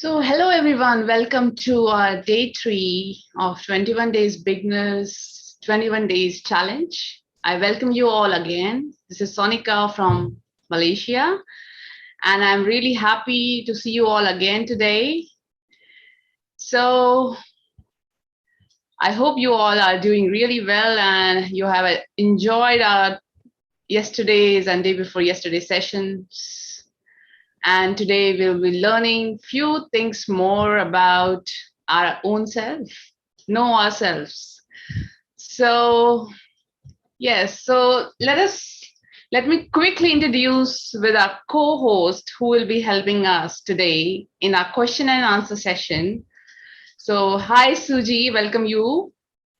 Hello everyone. Welcome to our day 3 of 21 Days Beginners 21 Days Challenge. I welcome you all again. This is Sonika from Malaysia, and I'm really happy to see you all again today. So, I hope you all are doing really well and you have enjoyed our yesterday's and day before yesterday sessions. And today we'll be learning few things more about our own self, know ourselves. So yes, so let me quickly introduce with our co-host who will be helping us today in our question and answer session. So hi Suji, welcome you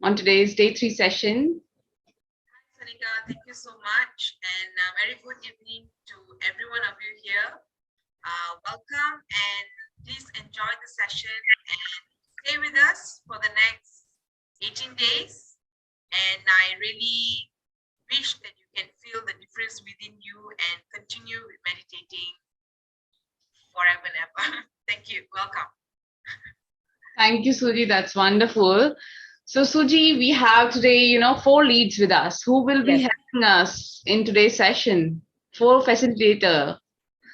on today's day 3 session. Hi Sanika, thank you so much, and very good evening to every one of you here. Welcome, and please enjoy the session and stay with us for the next 18 days. And I really wish that you can feel the difference within you and continue with meditating forever and ever. Thank you. Welcome. Thank you, Suji. That's wonderful. So, Suji, we have today, 4 leads with us who will be helping us in today's session. 4 facilitator.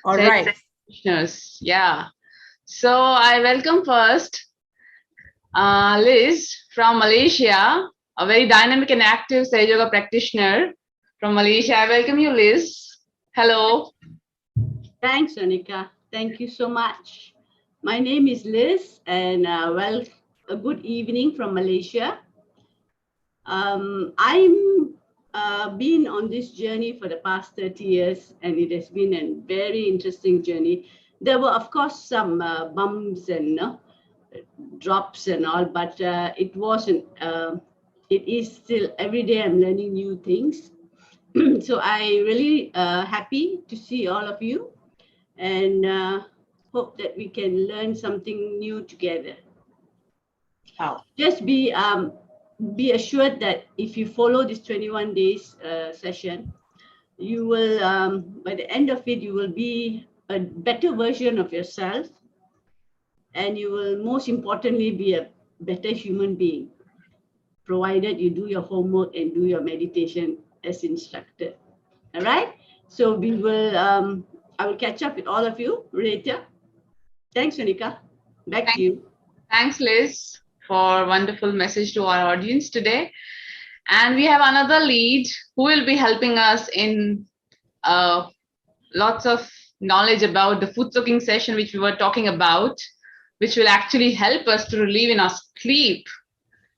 All right. Yeah. So I welcome first Liz from Malaysia, a very dynamic and active Sahaja Yoga practitioner from Malaysia. I welcome you, Liz. Hello. Thanks, Sonika. Thank you so much. My name is Liz, and a good evening from Malaysia. I'm been on this journey for the past 30 years, and it has been a very interesting journey. There were, of course, some bumps and drops and all, but it wasn't. It is still every day I'm learning new things. So I really happy to see all of you, and hope that we can learn something new together. Wow. Just be assured that if you follow this 21 days session, you will by the end of it you will be a better version of yourself, and you will most importantly be a better human being, provided you do your homework and do your meditation as instructed. All right, so we will I will catch up with all of you later. Thanks, Sonika. Back to you. Thanks, Liz, for a wonderful message to our audience today. And we have another lead who will be helping us in lots of knowledge about the food soaking session, which we were talking about, which will actually help us to relieve in our sleep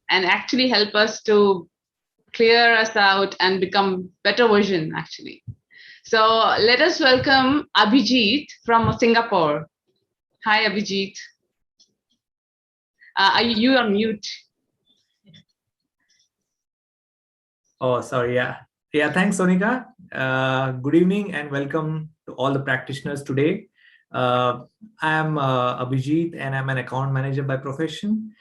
and actually help us to clear us out and become better version, actually. So let us welcome Abhijit from Singapore. Hi, Abhijit. You are mute. Oh, sorry. Yeah. Thanks, Sonika. Good evening and welcome to all the practitioners today. I am Abhijit, and I'm an account manager by profession.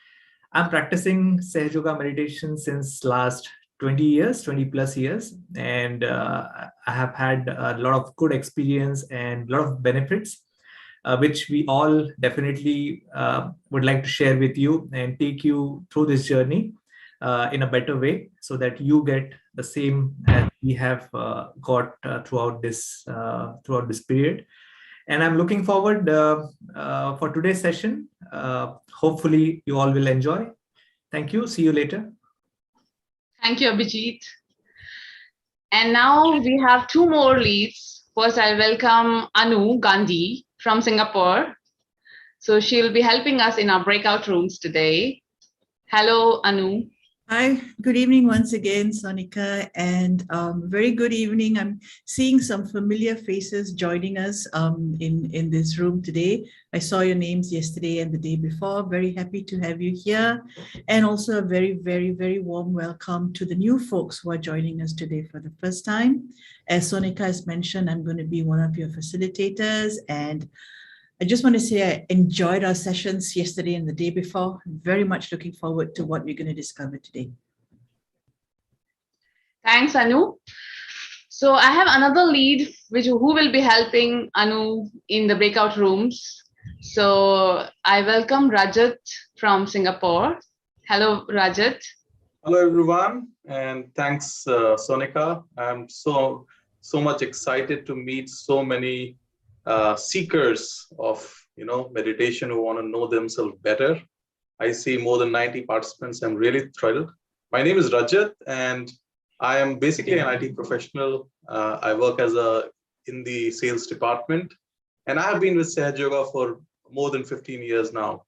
I'm practicing Sahaja Yoga meditation since last 20 plus years, and I have had a lot of good experience and a lot of benefits, which we all definitely would like to share with you and take you through this journey in a better way, so that you get the same as we have got throughout this period. And I'm looking forward for today's session. Hopefully you all will enjoy. Thank you. See you later. Thank you, Abhijit. And now we have 2 more leads. First, I welcome Anu Gandhi from Singapore. So she will be helping us in our breakout rooms today. Hello, Anu. Hi, good evening once again, Sonika, and very good evening. I'm seeing some familiar faces joining us in this room today. I saw your names yesterday and the day before. Very happy to have you here, and also a very, very, very warm welcome to the new folks who are joining us today for the first time. As Sonika has mentioned, I'm going to be one of your facilitators, and I just want to say I enjoyed our sessions yesterday and the day before. I'm very much looking forward to what we're going to discover today. Thanks, Anu. So I have another lead who will be helping Anu in the breakout rooms. So I welcome Rajat from Singapore. Hello, Rajat. Hello, everyone, and thanks, Sonika. I'm so much excited to meet so many seekers of meditation who want to know themselves better. I see more than 90 participants. I'm really thrilled. My name is Rajat, and I am basically an IT professional. I work in the sales department, and I have been with Sahaja Yoga for more than 15 years now.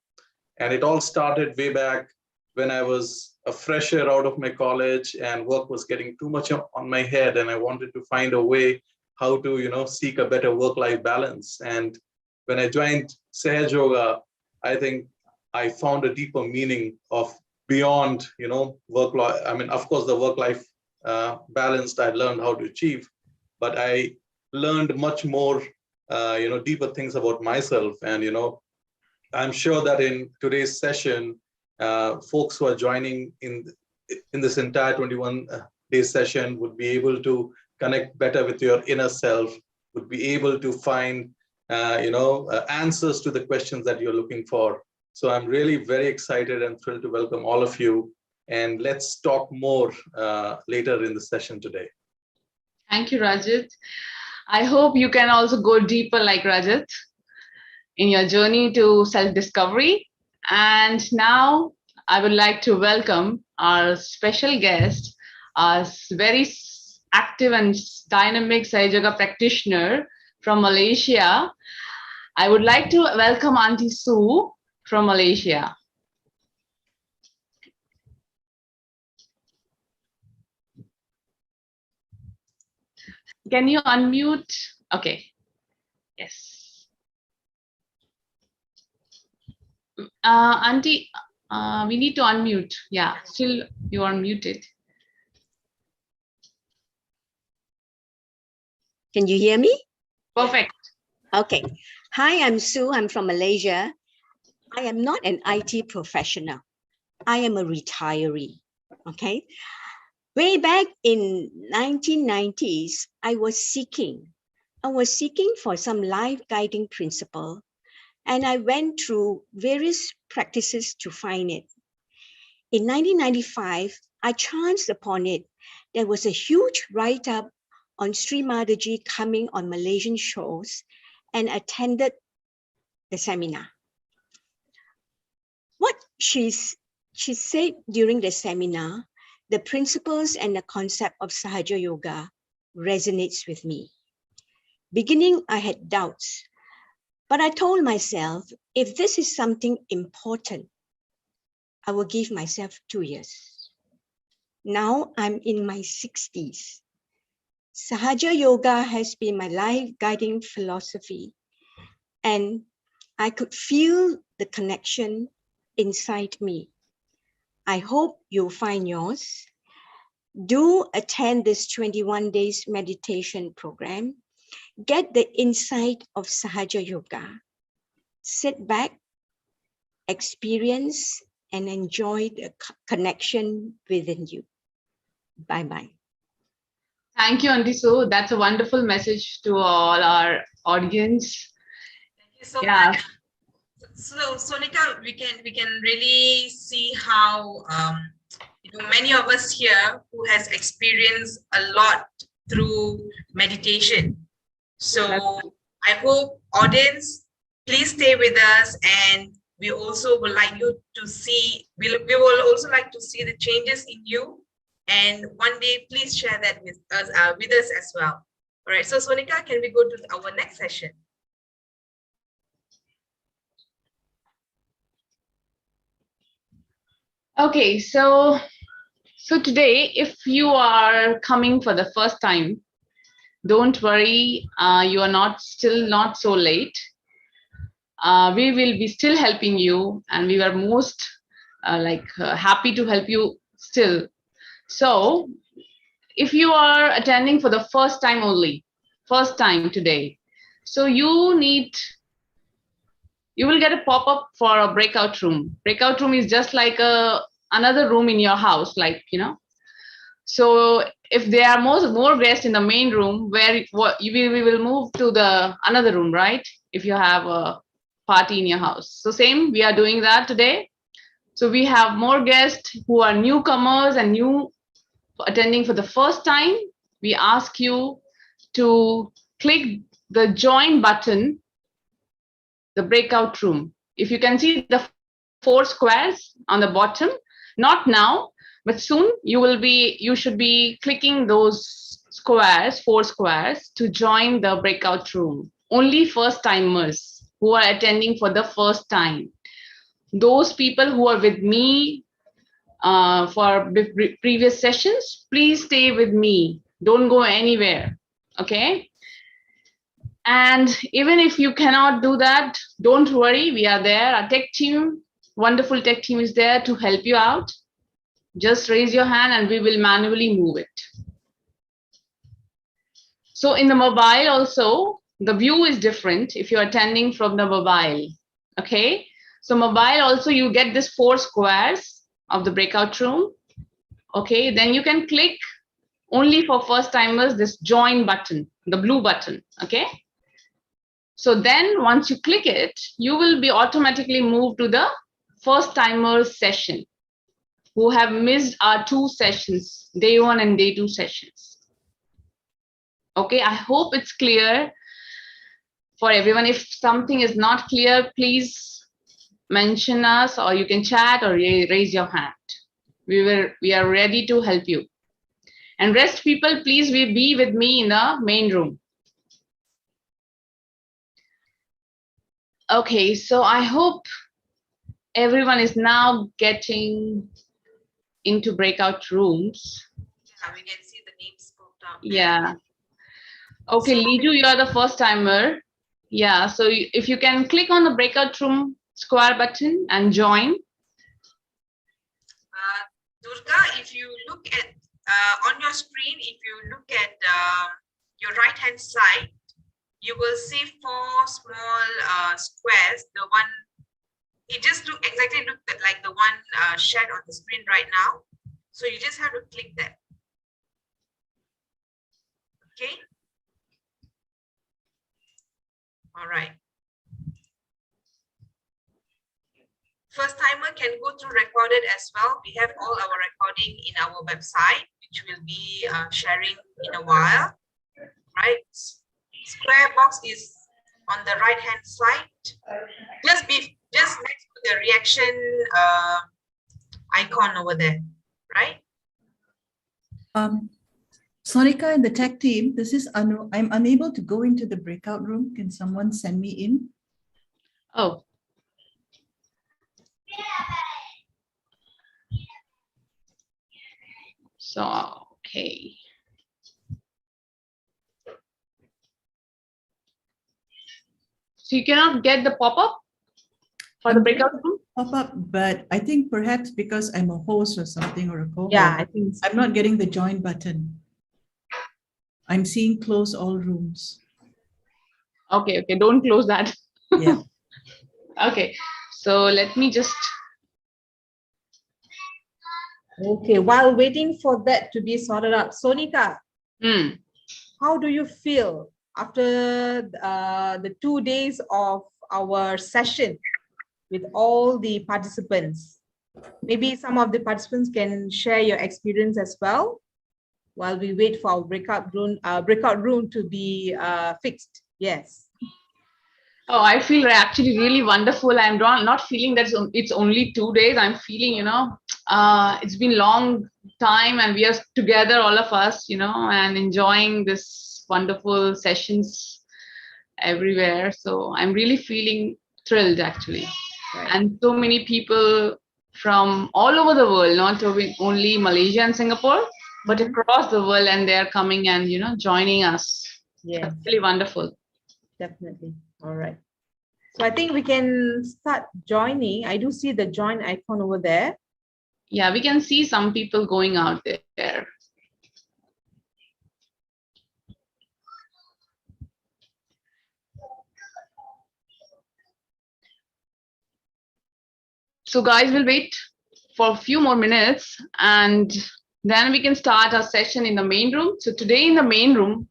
And it all started way back when I was a fresher out of my college and work was getting too much on my head, and I wanted to find a way how to seek a better work-life balance. And when I joined Sahaja Yoga, I think I found a deeper meaning of beyond work life. I mean, of course, the work-life balance I learned how to achieve, but I learned much more deeper things about myself. And I'm sure that in today's session, folks who are joining in this entire 21-day session would be able to connect better with your inner self, would be able to find answers to the questions that you're looking for. So I'm really very excited and thrilled to welcome all of you. And let's talk more later in the session today. Thank you, Rajat. I hope you can also go deeper like Rajat in your journey to self-discovery. And now I would like to welcome our special guest, a very active and dynamic Sahaja Yoga practitioner from Malaysia. I would like to welcome Auntie Sue from Malaysia. Can you unmute? Okay. Yes. Auntie, we need to unmute. Yeah, still you are muted. Can you hear me? Perfect. Okay. Hi, I'm Sue. I'm from Malaysia. I am not an IT professional. I am a retiree. Okay. Way back in 1990s, I was seeking for some life guiding principle, and I went through various practices to find it. In 1995, I chanced upon it. There was a huge write-up on Shri Mataji coming on Malaysian shows, and attended the seminar. What she said during the seminar, the principles and the concept of Sahaja Yoga resonates with me. Beginning, I had doubts, but I told myself, if this is something important, I will give myself 2 years. Now I'm in my 60s. Sahaja Yoga has been my life guiding philosophy, and I could feel the connection inside me. I hope you'll find yours. Do attend this 21 days meditation program. Get the insight of Sahaja Yoga. Sit back, experience, and enjoy the connection within you. Bye-bye. Thank you, Auntie Sue. That's a wonderful message to all our audience. Thank you so much. So Sonika, we can really see how many of us here who has experienced a lot through meditation. So I hope audience, please stay with us, and we also would like you to see, we will also like to see the changes in you. And one day, please share that with us as well. All right, so Sonika, can we go to our next session? Okay, so today, if you are coming for the first time, don't worry, you are still not so late. We will be still helping you, and we are most happy to help you still. So if you are attending for the first time today, so you will get a pop-up for a breakout room. Breakout room is just like another room in your house, so if there are more guests in the main room, we will move to the another room, right? If you have party in your house. So same, we are doing that today. So we have more guests who are newcomers and new attending for the first time. We ask you to click the join button, the breakout room. If you can see the 4 squares on the bottom, not now, but soon you should be clicking those squares, 4 squares, to join the breakout room. Only first timers who are attending for the first time. Those people who are with me for previous sessions, please stay with me. Don't go anywhere. Okay? And even if you cannot do that, don't worry. We are there. Our tech team, wonderful tech team is there to help you out. Just raise your hand and we will manually move it. So in the mobile also, the view is different if you're attending from the mobile. Okay? So mobile also, you get this 4 squares of the breakout room. Okay? Then you can click only for first timers this join button, the blue button. Okay? So then once you click it, you will be automatically moved to the first timers session who have missed our 2 sessions, day 1 and day 2 sessions. Okay, I hope it's clear for everyone. If something is not clear, please mention us, or you can chat or raise your hand. We are ready to help you. And rest people, please be with me in the main room. Okay, so I hope everyone is now getting into breakout rooms. Yeah, we can see the names popped up. Yeah. Okay, Liju, you are the first timer. Yeah, so if you can click on the breakout room square button and join. Durga, if you look at on your screen, if you look at your right hand side, you will see 4 small squares. The one, it just exactly looked like the one shared on the screen right now. So you just have to click that. Okay. All right. First timer can go through recorded as well. We have all our recording in our website, which we'll be sharing in a while. Right. Square box is on the right hand side. Just next to the reaction icon over there, right? Sonika and the tech team, I'm unable to go into the breakout room. Can someone send me in? Oh. So, okay. So you cannot get the pop-up for the breakout room? Pop-up, but I think perhaps because I'm a host or something, or a co-host, Yeah, I think so. I'm not getting the join button. I'm seeing close all rooms. Okay, don't close that. Yeah. Okay, so let me just. Okay, while waiting for that to be sorted out, Sonika, how do you feel after the 2 days of our session with all the participants? Maybe some of the participants can share your experience as well while we wait for our breakout room to be fixed. Yes. Oh, I feel actually really wonderful. I'm not feeling that it's only 2 days. I'm feeling, it's been long time and we are together, all of us, and enjoying this wonderful sessions everywhere. So I'm really feeling thrilled actually. Right. And so many people from all over the world, not only Malaysia and Singapore, but across the world, and they're coming and, joining us. Yeah, it's really wonderful. Definitely. All right. So I think we can start joining. I do see the join icon over there. Yeah, we can see some people going out there. So guys, we'll wait for a few more minutes and then we can start our session in the main room. So today in the main room,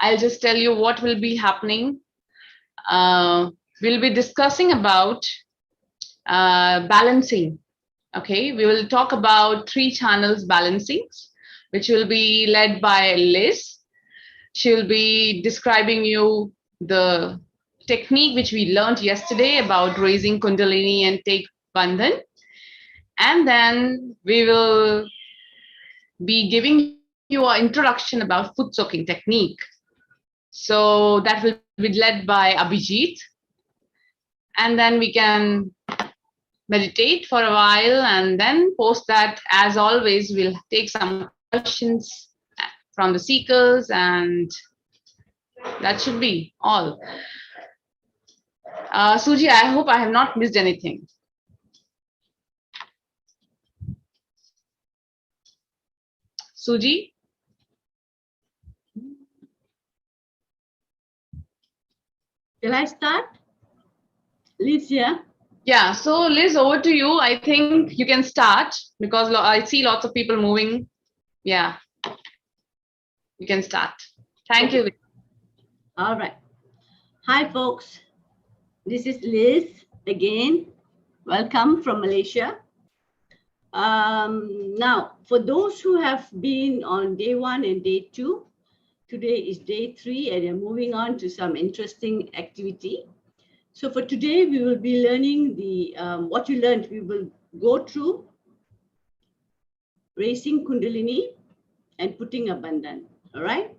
I'll just tell you what will be happening. we'll be discussing about balancing. Okay, we will talk about 3 channels balancing, which will be led by Liz. She'll be describing you the technique which we learned yesterday about raising Kundalini and take Bandhan. And then we will be giving you an introduction about foot soaking technique. So that will be led by Abhijit. And then we can meditate for a while, and then post that, as always, we'll take some questions from the seekers, and that should be all. Suji, I hope I have not missed anything. Suji? Shall I start? Liz, yeah? Yeah, so Liz, over to you. I think you can start because I see lots of people moving. Yeah, you can start. Thank you. All right. Hi, folks. This is Liz again. Welcome from Malaysia. Now, for those who have been on day 1 and day 2, today is day 3, and we're moving on to some interesting activity. So for today, we will be learning the what you learned. We will go through raising Kundalini and putting a bandhan. All right.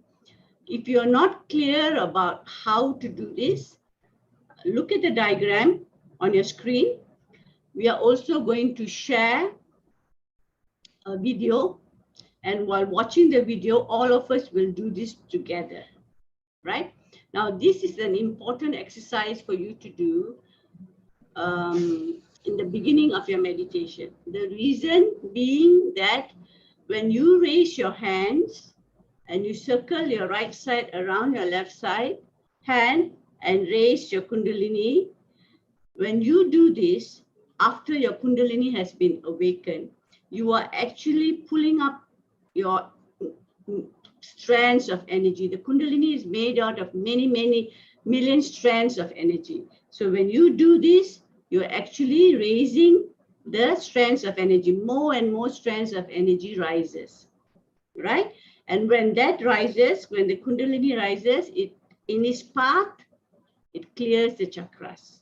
If you're not clear about how to do this, look at the diagram on your screen. We are also going to share a video, and while watching the video, all of us will do this together, right? Now, this is an important exercise for you to do in the beginning of your meditation. The reason being that when you raise your hands and you circle your right side around your left side hand and raise your Kundalini, when you do this, after your Kundalini has been awakened, you are actually pulling up your strands of energy. The Kundalini is made out of many, many million strands of energy. So when you do this, you're actually raising the strands of energy. More and more strands of energy rises, right? And when that rises, when the Kundalini rises, it in its path, it clears the chakras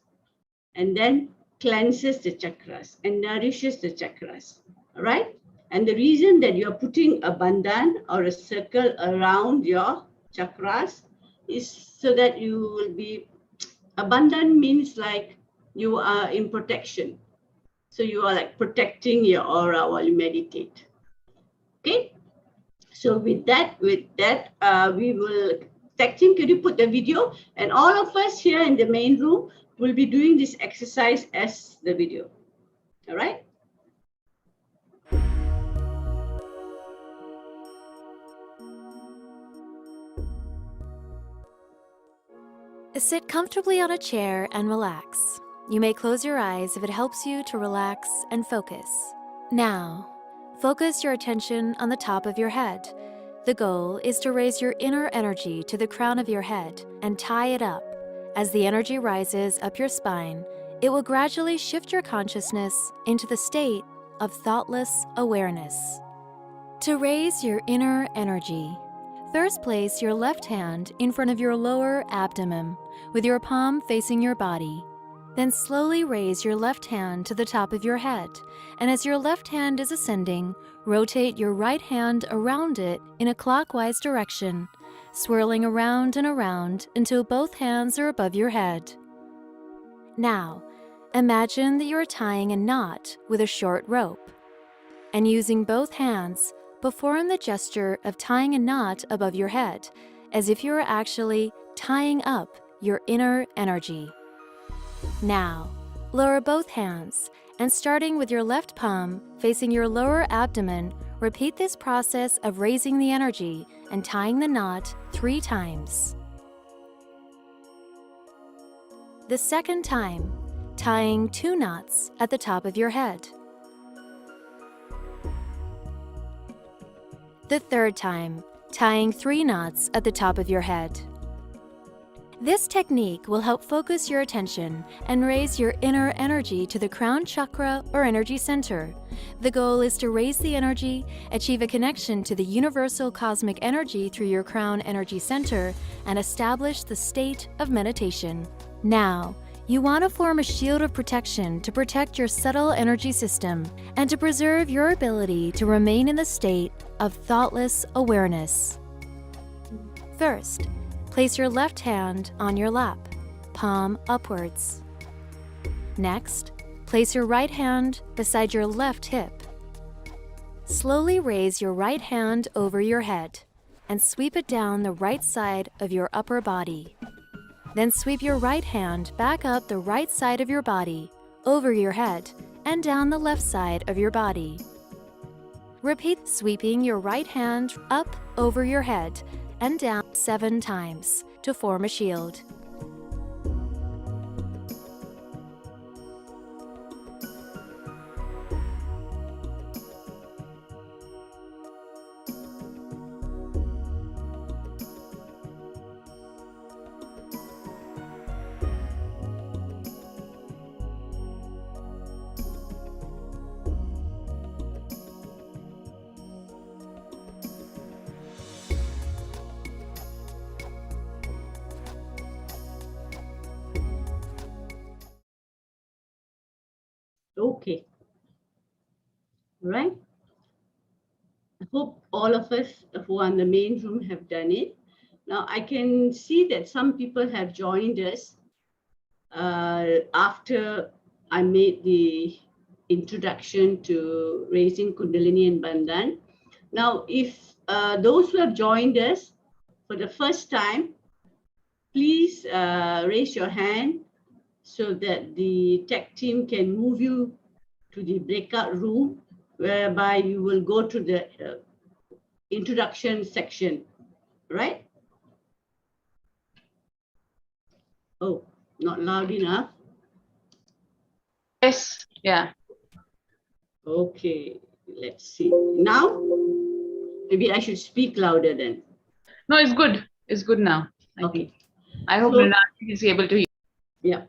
and then cleanses the chakras and nourishes the chakras, all right? And the reason that you're putting a bandhan or a circle around your chakras is so that you will be, a bandhan means like you are in protection. So you are like protecting your aura while you meditate. Okay. So with that, we will, tag team, could you put the video? And all of us here in the main room will be doing this exercise as the video. All right. Sit comfortably on a chair and relax. You may close your eyes if it helps you to relax and focus. Now, focus your attention on the top of your head. The goal is to raise your inner energy to the crown of your head and tie it up. As the energy rises up your spine, it will gradually shift your consciousness into the state of thoughtless awareness. To raise your inner energy, first place your left hand in front of your lower abdomen with your palm facing your body. Then slowly raise your left hand to the top of your head, and as your left hand is ascending, rotate your right hand around it in a clockwise direction, swirling around and around until both hands are above your head. Now, imagine that you are tying a knot with a short rope, and using both hands, perform the gesture of tying a knot above your head, as if you are actually tying up your inner energy. Now, lower both hands, and starting with your left palm facing your lower abdomen, repeat this process of raising the energy and tying the knot 3 times. The second time, tying 2 knots at the top of your head. The third time, tying 3 knots at the top of your head. This technique will help focus your attention and raise your inner energy to the crown chakra or energy center. The goal is to raise the energy, achieve a connection to the universal cosmic energy through your crown energy center, and establish the state of meditation. Now, you want to form a shield of protection to protect your subtle energy system and to preserve your ability to remain in the state of thoughtless awareness. First, place your left hand on your lap, palm upwards. Next, place your right hand beside your left hip. Slowly raise your right hand over your head and sweep it down the right side of your upper body. Then sweep your right hand back up the right side of your body, over your head, and down the left side of your body. Repeat sweeping your right hand up over your head and down 7 times to form a shield. Okay. Right. I hope all of us who are in the main room have done it. Now I can see that some people have joined us after I made the introduction to raising Kundalini and Bandhan. Now, if those who have joined us for the first time, please raise your hand so that the tech team can move you to the breakout room, whereby you will go to the introduction section, right? Oh, not loud enough. Yes, yeah. Okay, let's see. Now, maybe I should speak louder then. No, it's good. It's good now. Okay. I hope So- Mrinal is able to hear. Yeah.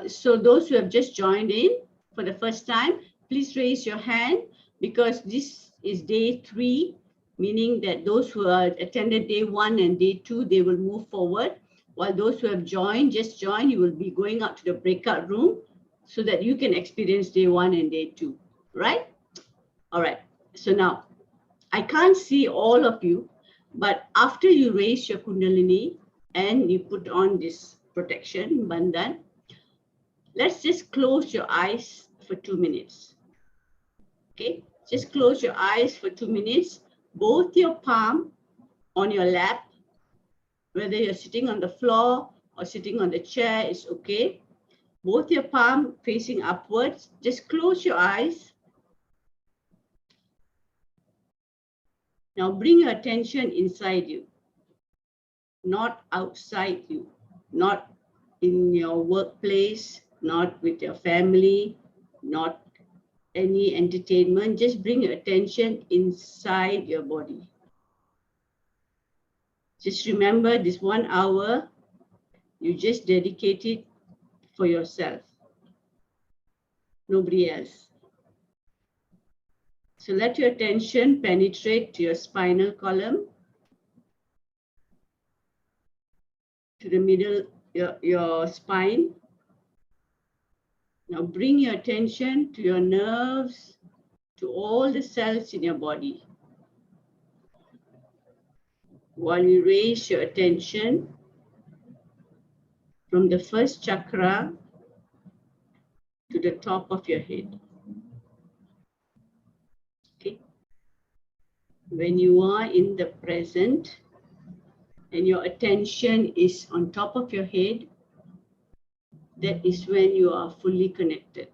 So those who have just joined in for the first time, please raise your hand, because this is day 3, meaning that those who attended day 1 and day 2, they will move forward. While those who have joined, just joined, you will be going out to the breakout room so that you can experience day 1 and day 2, right? All right. So now, I can't see all of you, but after you raise your Kundalini and you put on this protection, Bandhan, let's just close your eyes for 2 minutes. Okay, just close your eyes for 2 minutes. Both your palm on your lap, whether you're sitting on the floor or sitting on the chair is okay. Both your palm facing upwards. Just close your eyes. Now bring your attention inside you, not outside you, not in your workplace, not with your family, not any entertainment. Just bring your attention inside your body. Just remember this 1 hour, you just dedicate it for yourself, nobody else. So let your attention penetrate to your spinal column, to the middle, your spine. Now bring your attention to your nerves, to all the cells in your body. While you raise your attention from the first chakra to the top of your head. Okay. When you are in the present and your attention is on top of your head, that is when you are fully connected.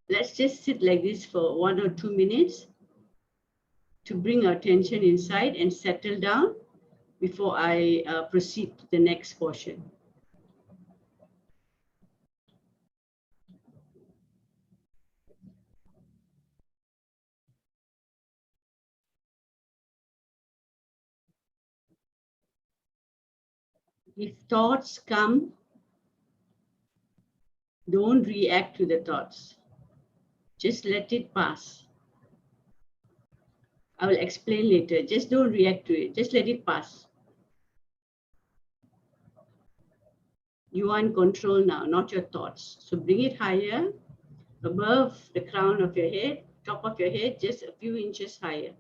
Let's just sit like this for 1 or 2 minutes to bring our attention inside and settle down before I proceed to the next portion. If thoughts come, don't react to the thoughts. Just let it pass. I will explain later. Just don't react to it. Just let it pass. You are in control now, not your thoughts. So bring it higher, above the crown of your head, top of your head, just a few inches higher.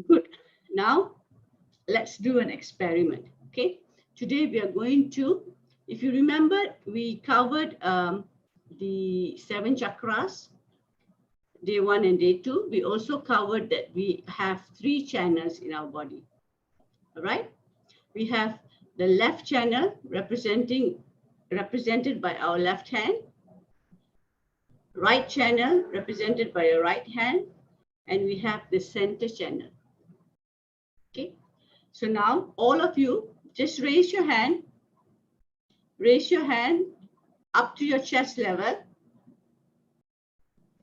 Good. Now, let's do an experiment, okay? Today we are going to, if you remember, we covered the 7 chakras, day 1 and day 2. We also covered that we have 3 channels in our body, all right? We have the left channel represented by our left hand, right channel represented by your right hand, and we have the center channel. Okay, so now all of you just raise your hand up to your chest level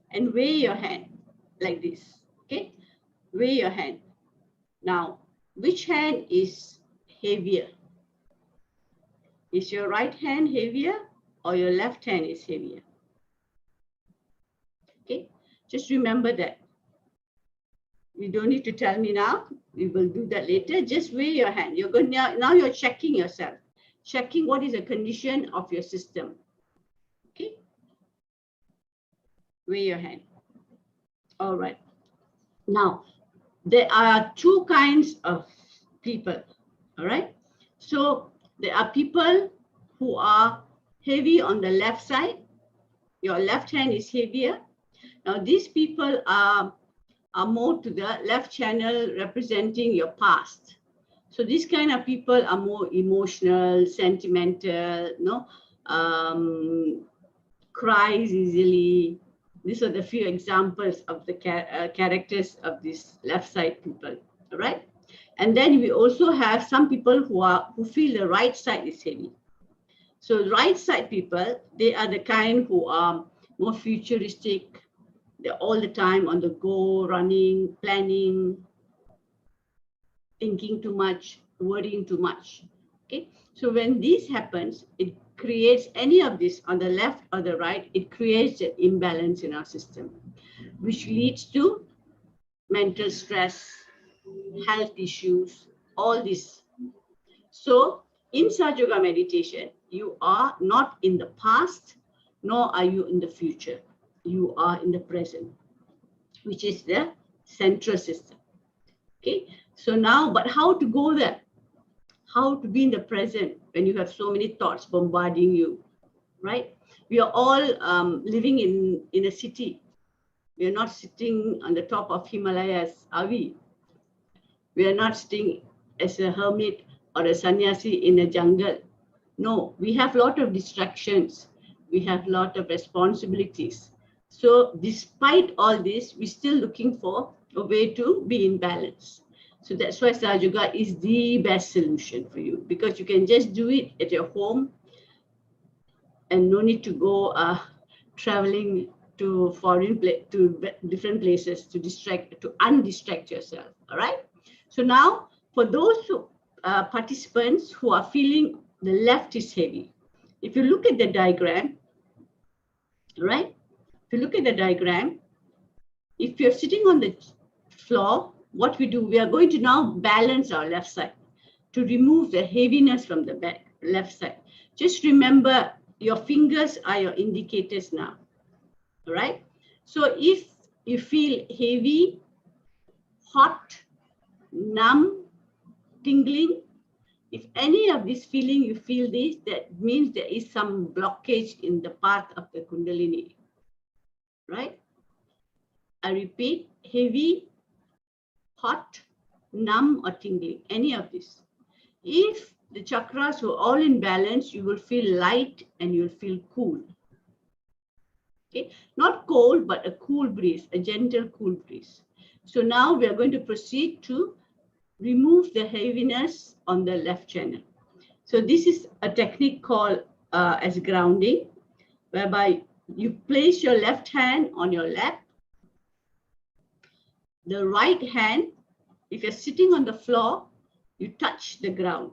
and weigh your hand like this. Okay, weigh your hand. Now, which hand is heavier? Is your right hand heavier or your left hand is heavier? Okay, just remember that. You don't need to tell me now. We will do that later. Just weigh your hand. You're going now you're checking yourself, checking what is the condition of your system. Okay, weigh your hand. All right. Now, there are 2 kinds of people. All right. So there are people who are heavy on the left side. Your left hand is heavier. Now, these people are more to the left channel representing your past. So these kind of people are more emotional, sentimental, cries easily. These are the few examples of the characters of these left side people, all right? And then we also have some people who feel the right side is heavy. So right side people, they are the kind who are more futuristic. They're all the time on the go, running, planning, thinking too much, worrying too much. Okay, so when this happens, it creates any of this on the left or the right, it creates an imbalance in our system, which leads to mental stress, health issues, all this. So in Sahaja Yoga meditation, you are not in the past, nor are you in the future. You are in the present, which is the central system. Okay, so now, but how to go there? How to be in the present when you have so many thoughts bombarding you, right? We are all living in a city. We are not sitting on the top of Himalayas, are we? We are not sitting as a hermit or a sannyasi in a jungle. No, we have a lot of distractions. We have a lot of responsibilities. So despite all this, we're still looking for a way to be in balance. So that's why Sahaja Yoga is the best solution for you, because you can just do it at your home and no need to go traveling to different places to undistract yourself. All right. So now for those participants who are feeling the left is heavy, if you look at the diagram, right? If you look at the diagram, if you're sitting on the floor, what we do, we are going to now balance our left side to remove the heaviness from the left side. Just remember, your fingers are your indicators now, all right? So if you feel heavy, hot, numb, tingling, if any of this feeling you feel this, that means there is some blockage in the path of the Kundalini, right? I repeat, heavy, hot, numb, or tingling, any of this. If the chakras were all in balance, you will feel light and you'll feel cool. Okay, not cold, but a cool breeze, a gentle cool breeze. So now we are going to proceed to remove the heaviness on the left channel. So this is a technique called as grounding, whereby You place your left hand on your lap. The right hand, if you're sitting on the floor, you touch the ground.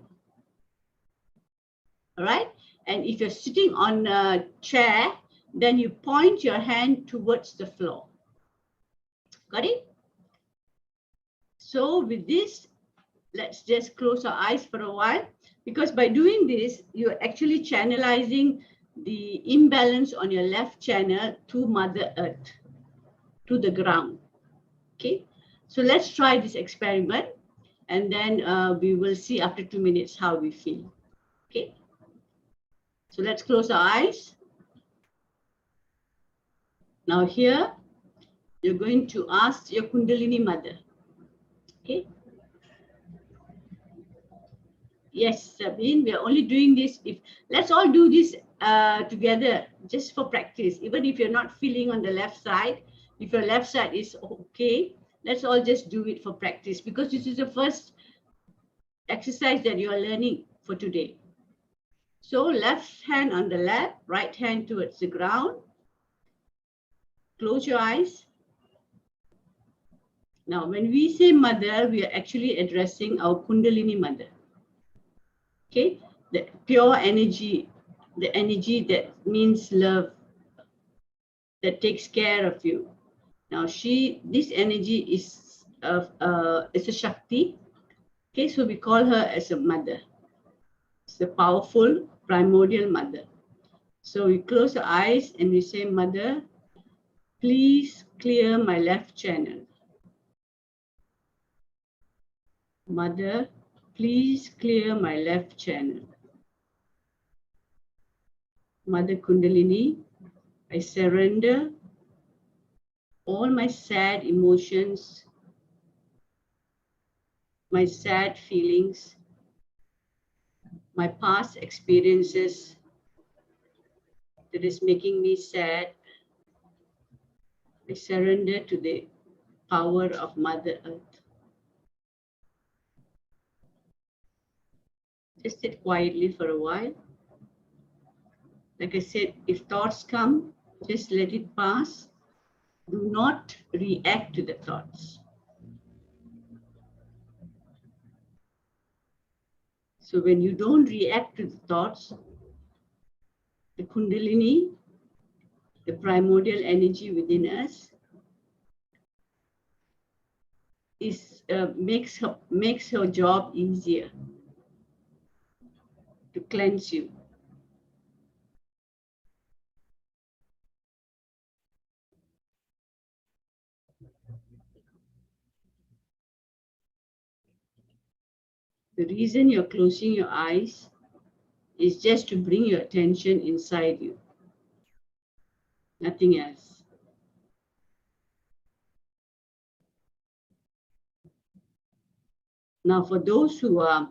All right? And if you're sitting on a chair, then you point your hand towards the floor. Got it? So with this, let's just close our eyes for a while, because by doing this, you're actually channelizing the imbalance on your left channel to Mother Earth, to the ground. Okay, so let's try this experiment, and then we will see after 2 minutes how we feel. Okay, so let's close our eyes. Now here, you're going to ask your Kundalini Mother. Okay. Yes, Sabine, we are only doing this if, let's all do this together just for practice. Even if you're not feeling on the left side, if your left side is okay, let's all just do it for practice, because this is the first exercise that you are learning for today. So left hand on the lap, right hand towards the ground. Close your eyes. Now, when we say mother, we are actually addressing our Kundalini Mother. Okay, the pure energy, the energy that means love, that takes care of you. Now this energy is a Shakti. Okay, so we call her as a mother. It's a powerful primordial mother. So we close the eyes and we say, Mother, please clear my left channel. Mother, please clear my left channel. Mother Kundalini, I surrender all my sad emotions, my sad feelings, my past experiences that is making me sad. I surrender to the power of Mother Earth. Just sit quietly for a while. Like I said, if thoughts come, just let it pass. Do not react to the thoughts. So when you don't react to the thoughts, the Kundalini, the primordial energy within us, makes her job easier to cleanse you. The reason you're closing your eyes is just to bring your attention inside you. Nothing else. Now, for those who are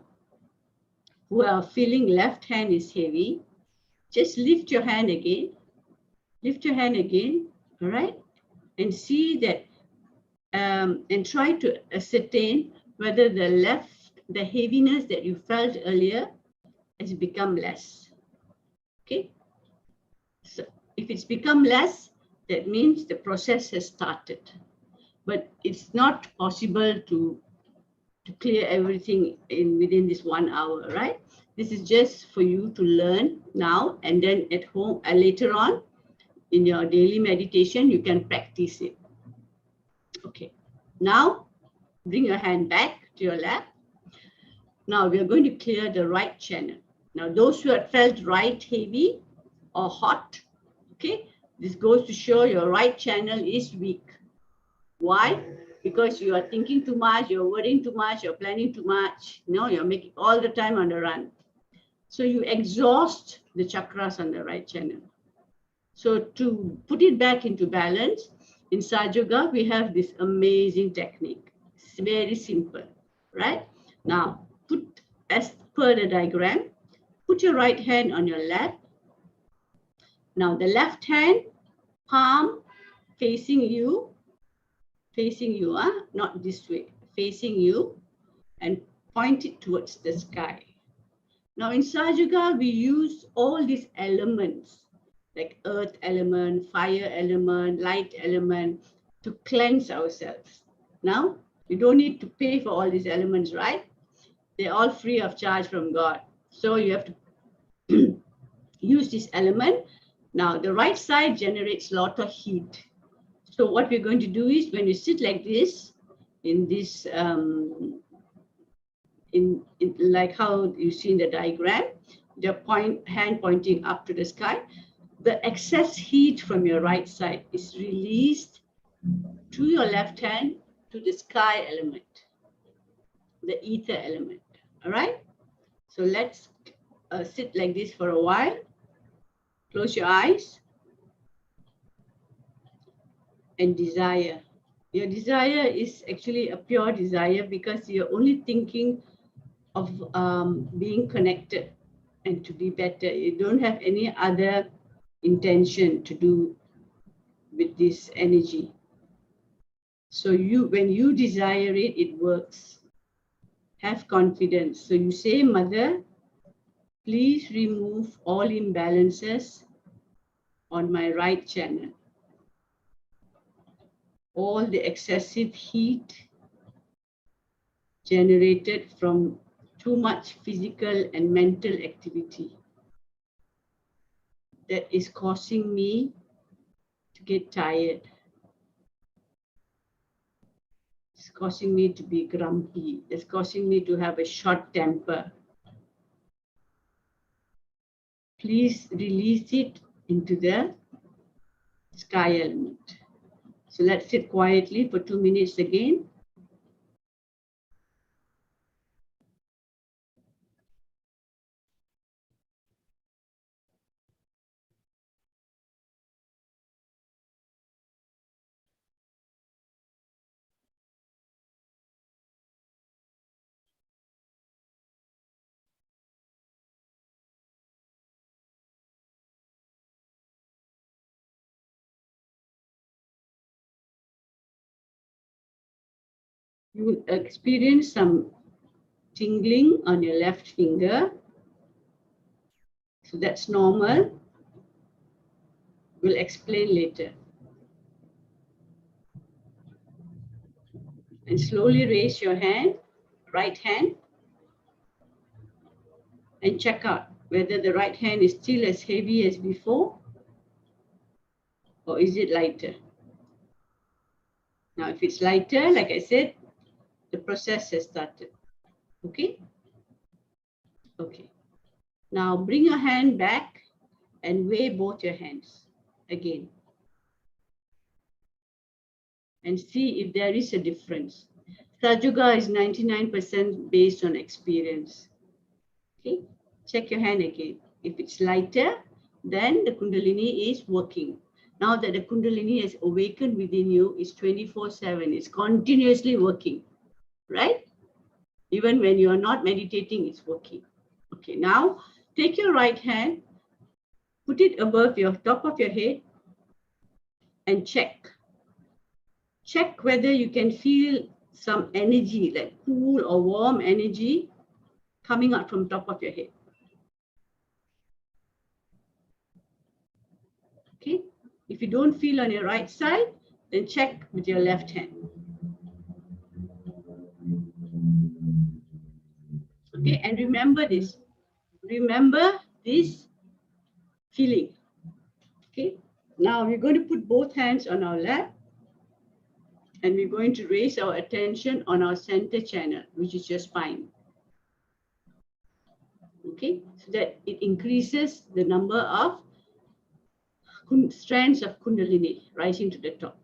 feeling left hand is heavy, just lift your hand again. Lift your hand again, all right? And see that, and try to ascertain whether the heaviness that you felt earlier has become less. Okay? So if it's become less, that means the process has started. But it's not possible to clear everything within this 1 hour, right? This is just for you to learn now, and then at home later on in your daily meditation, you can practice it. Okay, now bring your hand back to your lap. Now we are going to clear the right channel. Now those who have felt right heavy or hot, okay, this goes to show your right channel is weak. Why? Because you are thinking too much, you're worrying too much, you're planning too much. No, you're making all the time on the run. So you exhaust the chakras on the right channel. So to put it back into balance, in Sahaja Yoga, we have this amazing technique. It's very simple, right? Now, as per the diagram, put your right hand on your lap. Now, the left hand, palm facing you, not this way, facing you, and point it towards the sky. Now, in Sahaja Yoga, we use all these elements like earth element, fire element, light element, to cleanse ourselves. Now, you don't need to pay for all these elements, right? They're all free of charge from God. So you have to use this element. Now, the right side generates a lot of heat. So what we're going to do is, when you sit like this, in this, in like how you see in the diagram, the hand pointing up to the sky, the excess heat from your right side is released to your left hand to the sky element, the ether element. All right. So let's sit like this for a while. Close your eyes and desire. Your desire is actually a pure desire because you're only thinking of being connected and to be better. You don't have any other intention to do with this energy. So when you desire it, it works. Have confidence. So you say, Mother, please remove all imbalances on my right channel. All the excessive heat generated from too much physical and mental activity that is causing me to get tired. It's causing me to be grumpy. It's causing me to have a short temper. Please release it into the sky element. So let's sit quietly for 2 minutes again. You will experience some tingling on your left finger. So that's normal. We'll explain later. And slowly raise your hand, right hand, and check out whether the right hand is still as heavy as before, or is it lighter? Now, if it's lighter, like I said, the process has started. Okay? Okay. Now bring your hand back and weigh both your hands again. And see if there is a difference. Sahaja is 99% based on experience. Okay? Check your hand again. If it's lighter, then the Kundalini is working. Now that the Kundalini has awakened within you, it's 24/7. It's continuously working, right? Even when you are not meditating, it's working. Okay, now take your right hand, put it above your top of your head, and check. Check whether you can feel some energy, like cool or warm energy coming out from top of your head. Okay, if you don't feel on your right side, then check with your left hand. Okay, and remember this. Remember this feeling. Okay, now we're going to put both hands on our lap and we're going to raise our attention on our center channel, which is your spine. Okay, so that it increases the number of strands of Kundalini rising to the top.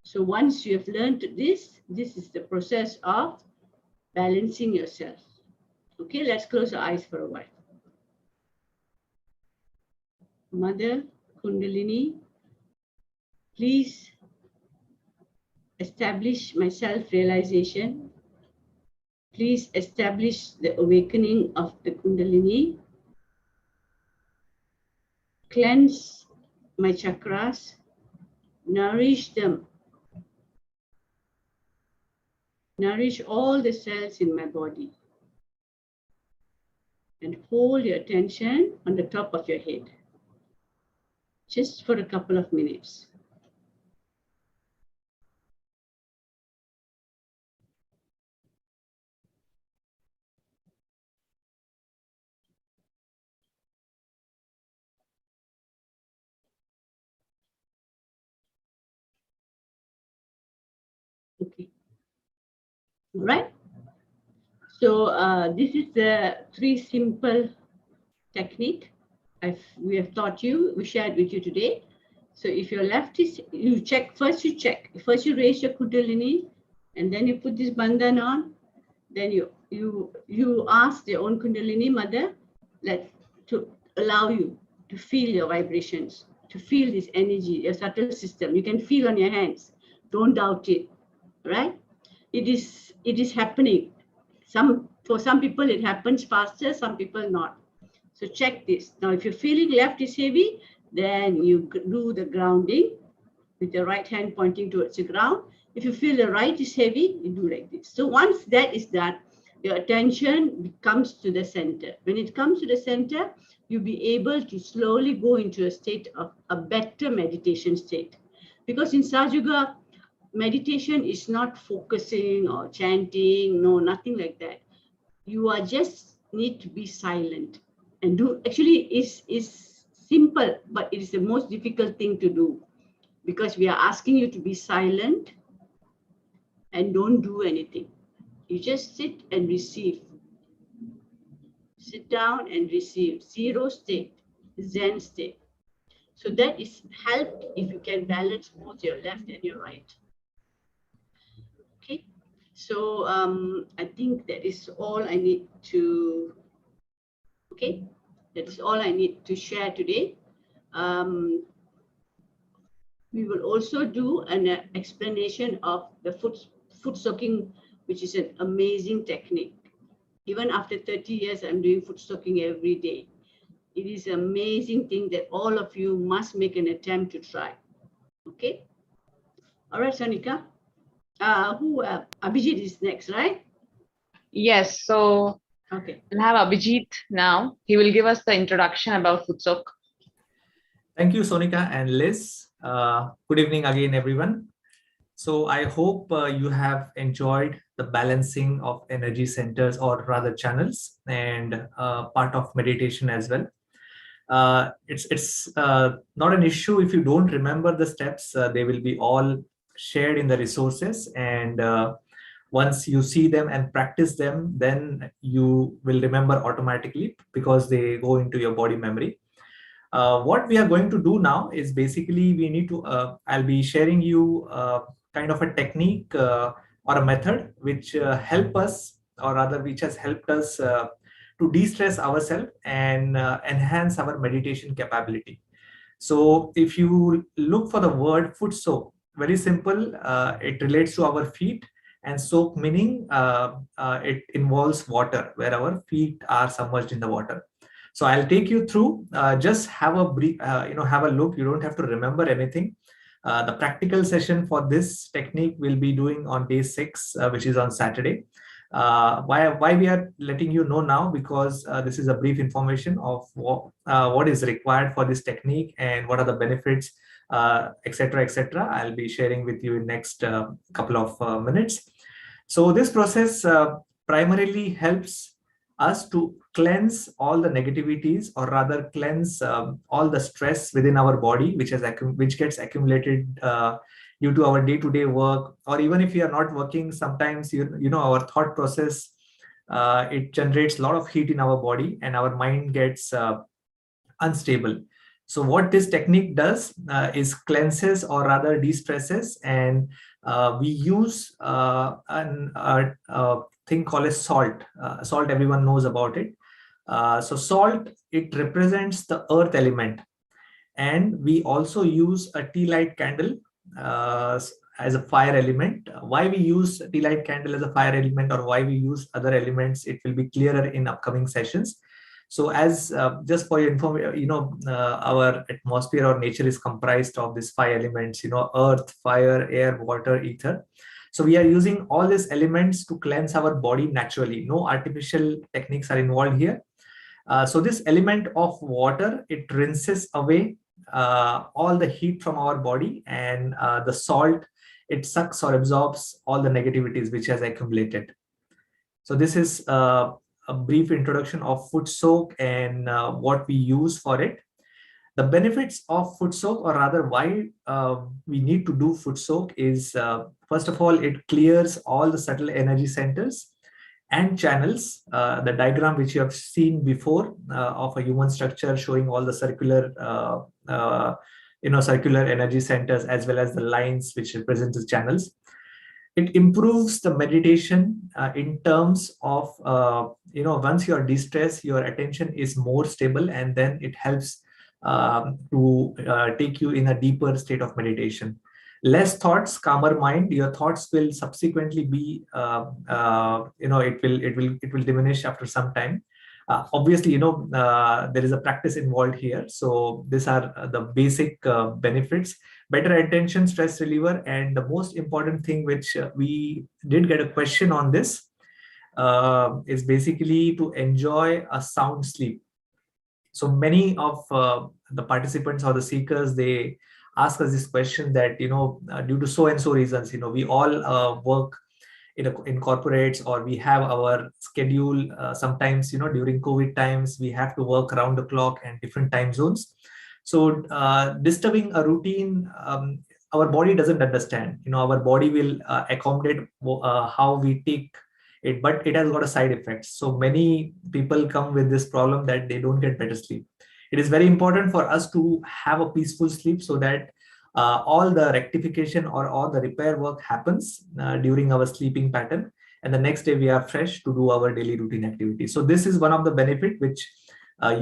So once you have learned this, this is the process of balancing yourself. Okay, let's close our eyes for a while. Mother Kundalini, please establish my self-realization. Please establish the awakening of the Kundalini. Cleanse my chakras. Nourish them. Nourish all the cells in my body. And hold your attention on the top of your head. just for a couple of minutes. Okay. All right. So this is the 3 simple technique we have taught you, we shared with you today. So if your left is, you raise your Kundalini, and then you put this bandhan on, then you ask your own Kundalini mother to allow you to feel your vibrations, to feel this energy, your subtle system. You can feel on your hands. Don't doubt it, right? It is happening. For some people it happens faster, some people not. So check this. Now, if you're feeling left is heavy, then you do the grounding with your right hand pointing towards the ground. If you feel the right is heavy, you do like this. So once that is done, your attention comes to the center. When it comes to the center, you'll be able to slowly go into a state of a better meditation state. Because in Sahaja Yoga, meditation is not focusing or chanting, no, nothing like that. You are just need to be silent and do. Actually, is simple, but it is the most difficult thing to do, because we are asking you to be silent and don't do anything. You just sit and receive. Sit down and receive. Zero state, Zen state. So that is helped if you can balance both your left and your right. Okay. So I think that is all I need to. Okay, that is all I need to share today. We will also do an explanation of the foot soaking, which is an amazing technique. Even after 30 years, I'm doing foot soaking every day. It is an amazing thing that all of you must make an attempt to try. Okay. All right, Sonika. Abhijit is next, right? Yes. So okay, we'll have Abhijit now. He will give us the introduction about foot soak. Thank you, Sonika and Liz. Good evening again, everyone. So I hope you have enjoyed the balancing of energy centers, or rather channels, and part of meditation as well. It's not an issue if you don't remember the steps. They will be all shared in the resources, and once you see them and practice them, then you will remember automatically, because they go into your body memory. What we are going to do now is basically we need to, I'll be sharing you kind of a technique or a method which help us, or rather which has helped us to de-stress ourselves and enhance our meditation capability. So if you look for the word foot soak, very simple, it relates to our feet, and soak meaning it involves water, where our feet are submerged in the water. So I'll take you through, just have a brief, have a look. You don't have to remember anything. The practical session for this technique will be doing on day 6, which is on Saturday. Why we are letting you know now, because this is a brief information of what is required for this technique and what are the benefits, etc., etc. I'll be sharing with you in next couple of minutes. So this process primarily helps us to cleanse all the negativities, or rather cleanse all the stress within our body, which gets accumulated due to our day-to-day work, or even if you are not working, sometimes you know our thought process, it generates a lot of heat in our body, and our mind gets unstable. So what this technique does is cleanses, or rather de-stresses, and we use a thing called as salt. Salt, everyone knows about it. So salt, it represents the earth element, and we also use a tea light candle as a fire element. Why we use tea light candle as a fire element, or why we use other elements, it will be clearer in upcoming sessions. So as just for your information, our atmosphere or nature is comprised of these 5 elements, earth, fire, air, water, ether. So we are using all these elements to cleanse our body naturally. No artificial techniques are involved here. So this element of water, it rinses away all the heat from our body, and the salt, it sucks or absorbs all the negativities which has accumulated. So this is a brief introduction of foot soak and what we use for it. The benefits of foot soak, or rather why we need to do foot soak, is first of all, it clears all the subtle energy centers and channels. The diagram which you have seen before of a human structure showing all the circular circular energy centers as well as the lines which represent the channels. It improves the meditation in terms of once you are de-stressed, your attention is more stable, and then it helps to take you in a deeper state of meditation. Less thoughts, calmer mind. Your thoughts will subsequently be it will diminish after some time. Obviously, there is a practice involved here. So these are the basic benefits. Better attention, stress reliever, and the most important thing which we did get a question on this is basically to enjoy a sound sleep. So many of the participants or the seekers, they ask us this question that, due to so and so reasons, we all work in corporates, or we have our schedule. Sometimes, during COVID times, we have to work around the clock and different time zones. So disturbing a routine, our body doesn't understand. Our body will accommodate how we take it, but it has got a side effect. So many people come with this problem that they don't get better sleep. It is very important for us to have a peaceful sleep so that all the rectification or all the repair work happens during our sleeping pattern, and the next day we are fresh to do our daily routine activities. So this is one of the benefits which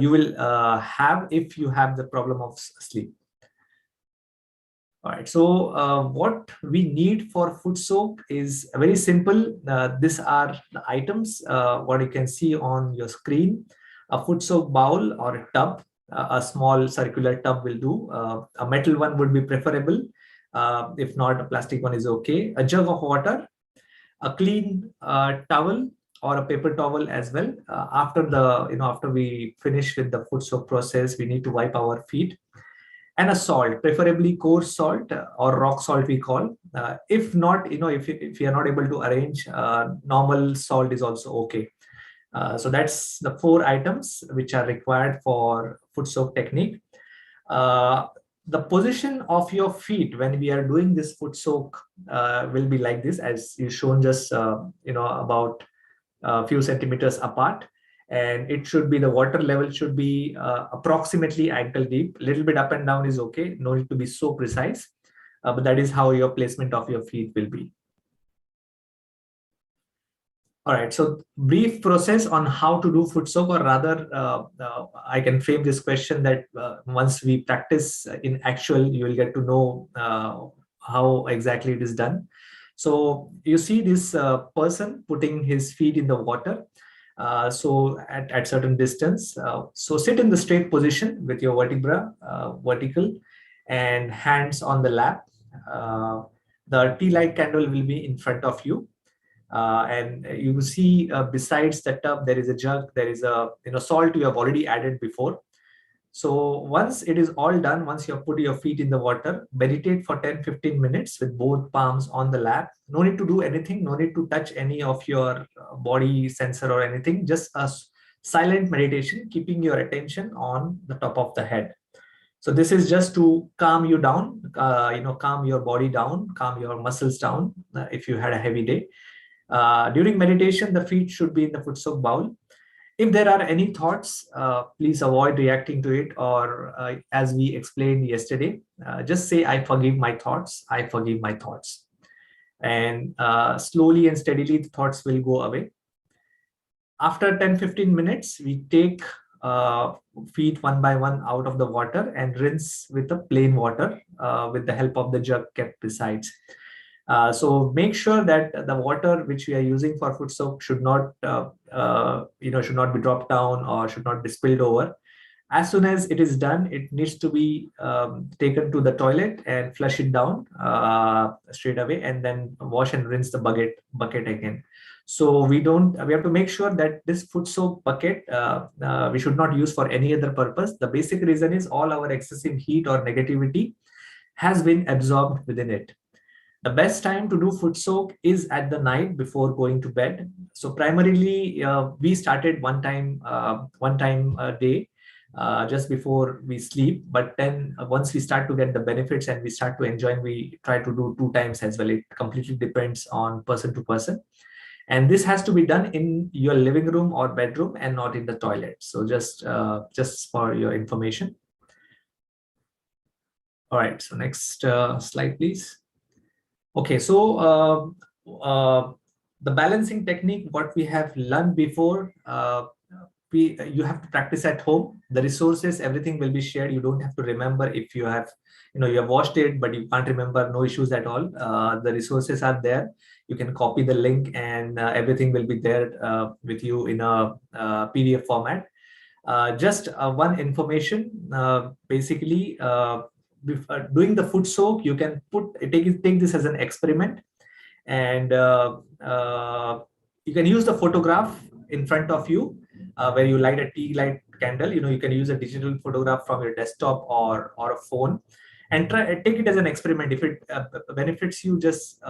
you will have if you have the problem of sleep. All right, so what we need for foot soak is very simple. These are the items, what you can see on your screen. A foot soak bowl or a tub, a small circular tub will do. A metal one would be preferable. If not, a plastic one is okay. A jug of water, a clean towel or a paper towel as well. After we finish with the foot soak process, we need to wipe our feet. And a salt, preferably coarse salt or rock salt we call. If not, if you are not able to arrange, normal salt is also okay. So that's the 4 items which are required for foot soak technique. The position of your feet when we are doing this foot soak will be like this, as you shown, just about a few centimeters apart. And it should be, the water level should be approximately ankle deep. A little bit up and down is okay, no need to be so precise, but that is how your placement of your feet will be. All right, so brief process on how to do foot soak, or rather I can frame this question that once we practice in actual, you will get to know how exactly it is done. So you see this person putting his feet in the water. So at certain distance, so sit in the straight position with your vertebra vertical and hands on the lap. The tea light candle will be in front of you, and you will see besides the tub there is a jug, there is a salt you have already added before. So once it is all done, once you have put your feet in the water, meditate for 10-15 minutes with both palms on the lap. No need to do anything, no need to touch any of your body sensor or anything, just a silent meditation, keeping your attention on the top of the head. So this is just to calm you down, calm your body down, calm your muscles down if you had a heavy day. During meditation, the feet should be in the foot soak bowl. If there are any thoughts, please avoid reacting to it, or as we explained yesterday, just say, I forgive my thoughts, I forgive my thoughts. And slowly and steadily, the thoughts will go away. After 10-15 minutes, we take feet one by one out of the water and rinse with the plain water with the help of the jug kept besides. So make sure that the water which we are using for foot soak should not, should not be dropped down or should not be spilled over. As soon as it is done, it needs to be taken to the toilet and flush it down straight away, and then wash and rinse the bucket again. So we have to make sure that this foot soak bucket we should not use for any other purpose. The basic reason is all our excessive heat or negativity has been absorbed within it. The best time to do foot soak is at the night before going to bed. So primarily we started one time a day just before we sleep, but then once we start to get the benefits and we start to enjoy, we try to do 2 times as well. It completely depends on person to person, and this has to be done in your living room or bedroom and not in the toilet. So just for your information. All right, so next slide please. Okay, so the balancing technique, what we have learned before, you have to practice at home. The resources, everything will be shared. You don't have to remember. If you have, you have watched it, but you can't remember, no issues at all. The resources are there. You can copy the link and everything will be there with you in a PDF format. Just one information, basically, doing the foot soak, you can take this as an experiment, and you can use the photograph in front of you where you light a tea light candle. You can use a digital photograph from your desktop or a phone, and take it as an experiment. If it benefits you, just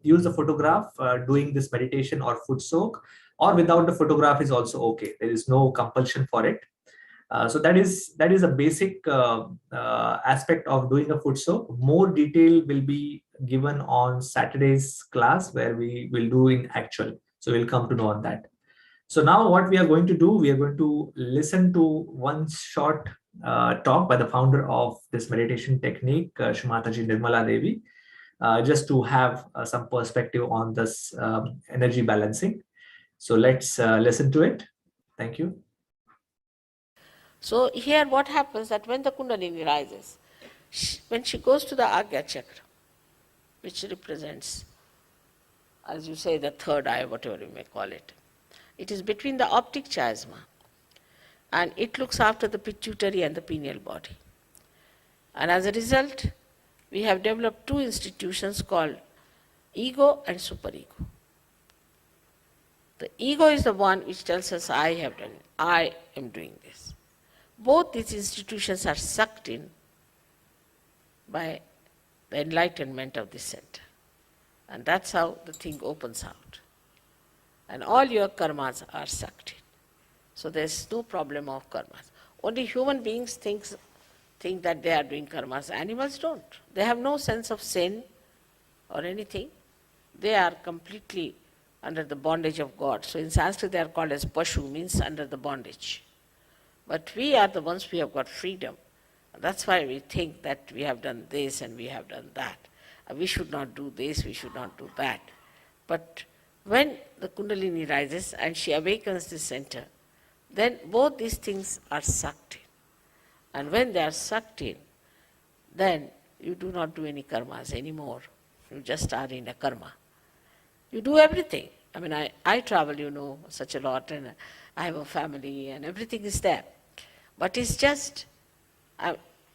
use the photograph doing this meditation or foot soak, or without the photograph is also okay. There is no compulsion for it. So that is a basic aspect of doing a foot soak. More detail will be given on Saturday's class, where we will do in actual. So we'll come to know on that. So now what we are going to do, we are going to listen to one short talk by the founder of this meditation technique, Shri Mataji Nirmala Devi, just to have some perspective on this energy balancing. So let's listen to it. Thank you. So here what happens that when the Kundalini rises, when she goes to the Agya Chakra, which represents, as you say, the third eye, whatever you may call it, it is between the optic chiasma, and it looks after the pituitary and the pineal body. And as a result, we have developed two institutions called ego and superego. The ego is the one which tells us, I have done it, I am doing this. Both these institutions are sucked in by the enlightenment of this center. And that's how the thing opens out. And all your karmas are sucked in. So there's no problem of karmas. Only human beings think that they are doing karmas. Animals don't. They have no sense of sin or anything. They are completely under the bondage of God. So in Sanskrit they are called as Pashu, means under the bondage. But we are the ones who have got freedom. That's why we think that we have done this and we have done that. We should not do this, we should not do that. But when the Kundalini rises and she awakens the center, then both these things are sucked in. And when they are sucked in, then you do not do any karmas anymore. You just are in a karma. You do everything. I mean, I travel, such a lot, and I have a family and everything is there. But it's just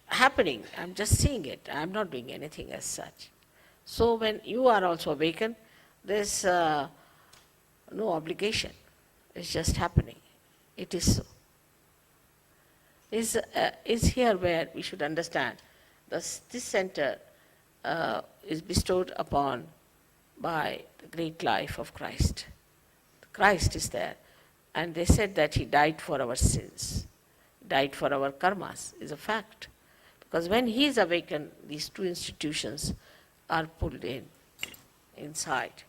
happening. I'm just seeing it. I'm not doing anything as such. So when you are also awakened, there's no obligation. It's just happening. It is so. Is here where we should understand this center is bestowed upon by the great life of Christ. Christ is there. And they said that he died for our sins, died for our karmas, is a fact. Because when he is awakened, these two institutions are pulled inside,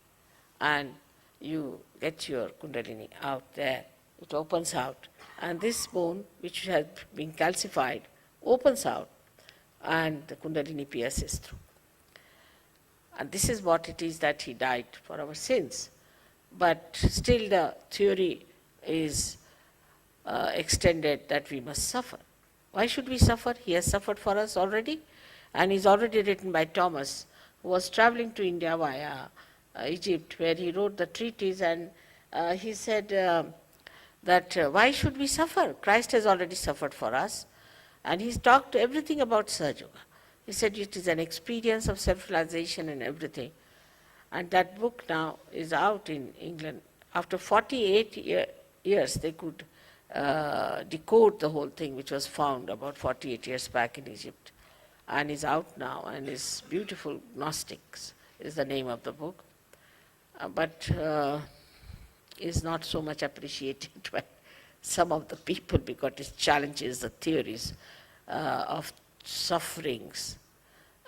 and you get your Kundalini out there. It opens out, and this bone, which has been calcified, opens out, and the Kundalini pierces through. And this is what it is that he died for our sins. But still the theory is extended that we must suffer. Why should we suffer? He has suffered for us already, and is already written by Thomas, who was traveling to India via Egypt, where he wrote the treatise, and he said that why should we suffer? Christ has already suffered for us, and he's talked everything about Sahaja Yoga. He said it is an experience of self-realization and everything. And that book now is out in England, after 48 years, they could decode the whole thing, which was found about 48 years back in Egypt, and is out now, and is beautiful. Gnostics is the name of the book, but is not so much appreciated by some of the people because it challenges the theories of sufferings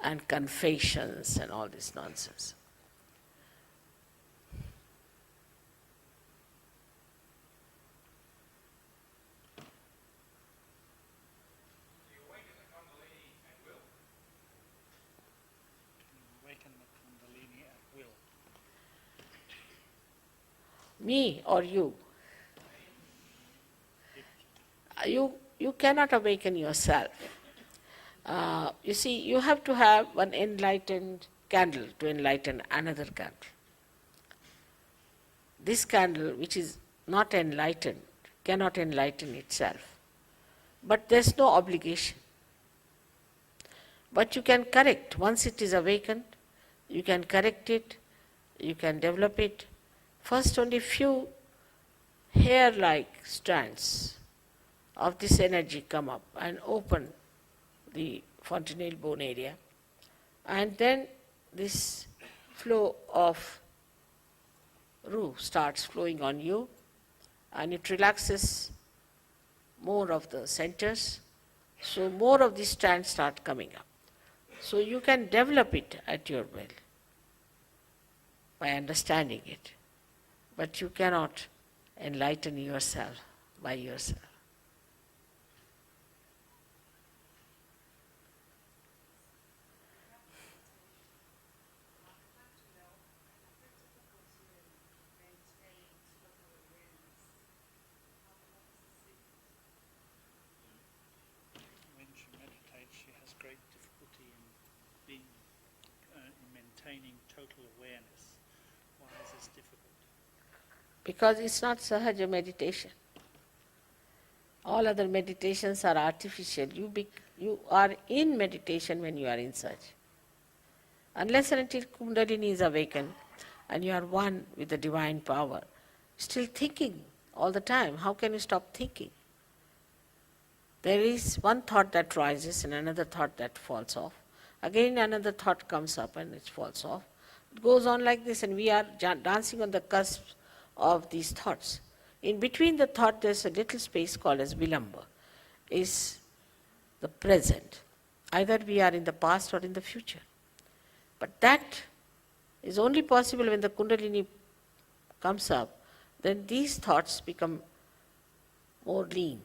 and confessions and all this nonsense. Me or you? You cannot awaken yourself. You see, you have to have one enlightened candle to enlighten another candle. This candle, which is not enlightened, cannot enlighten itself. But there's no obligation. But you can correct. Once it is awakened, you can correct it, you can develop it. First, only few hair-like strands of this energy come up and open the fontanelle bone area, and then this flow of Ru starts flowing on you, and it relaxes more of the centers, so more of these strands start coming up. So you can develop it at your will by understanding it, but you cannot enlighten yourself by yourself. When she meditates, she has great difficulty in maintaining total awareness. Why is this difficult? Because it's not Sahaja meditation. All other meditations are artificial. You are in meditation when you are in such. Unless and until Kundalini is awakened and you are one with the divine power, still thinking all the time, how can you stop thinking? There is one thought that rises and another thought that falls off. Again another thought comes up and it falls off. It goes on like this, and we are dancing on the cusp of these thoughts. In between the thought there's a little space called as Vilamba, is the present. Either we are in the past or in the future. But that is only possible when the Kundalini comes up, then these thoughts become more lean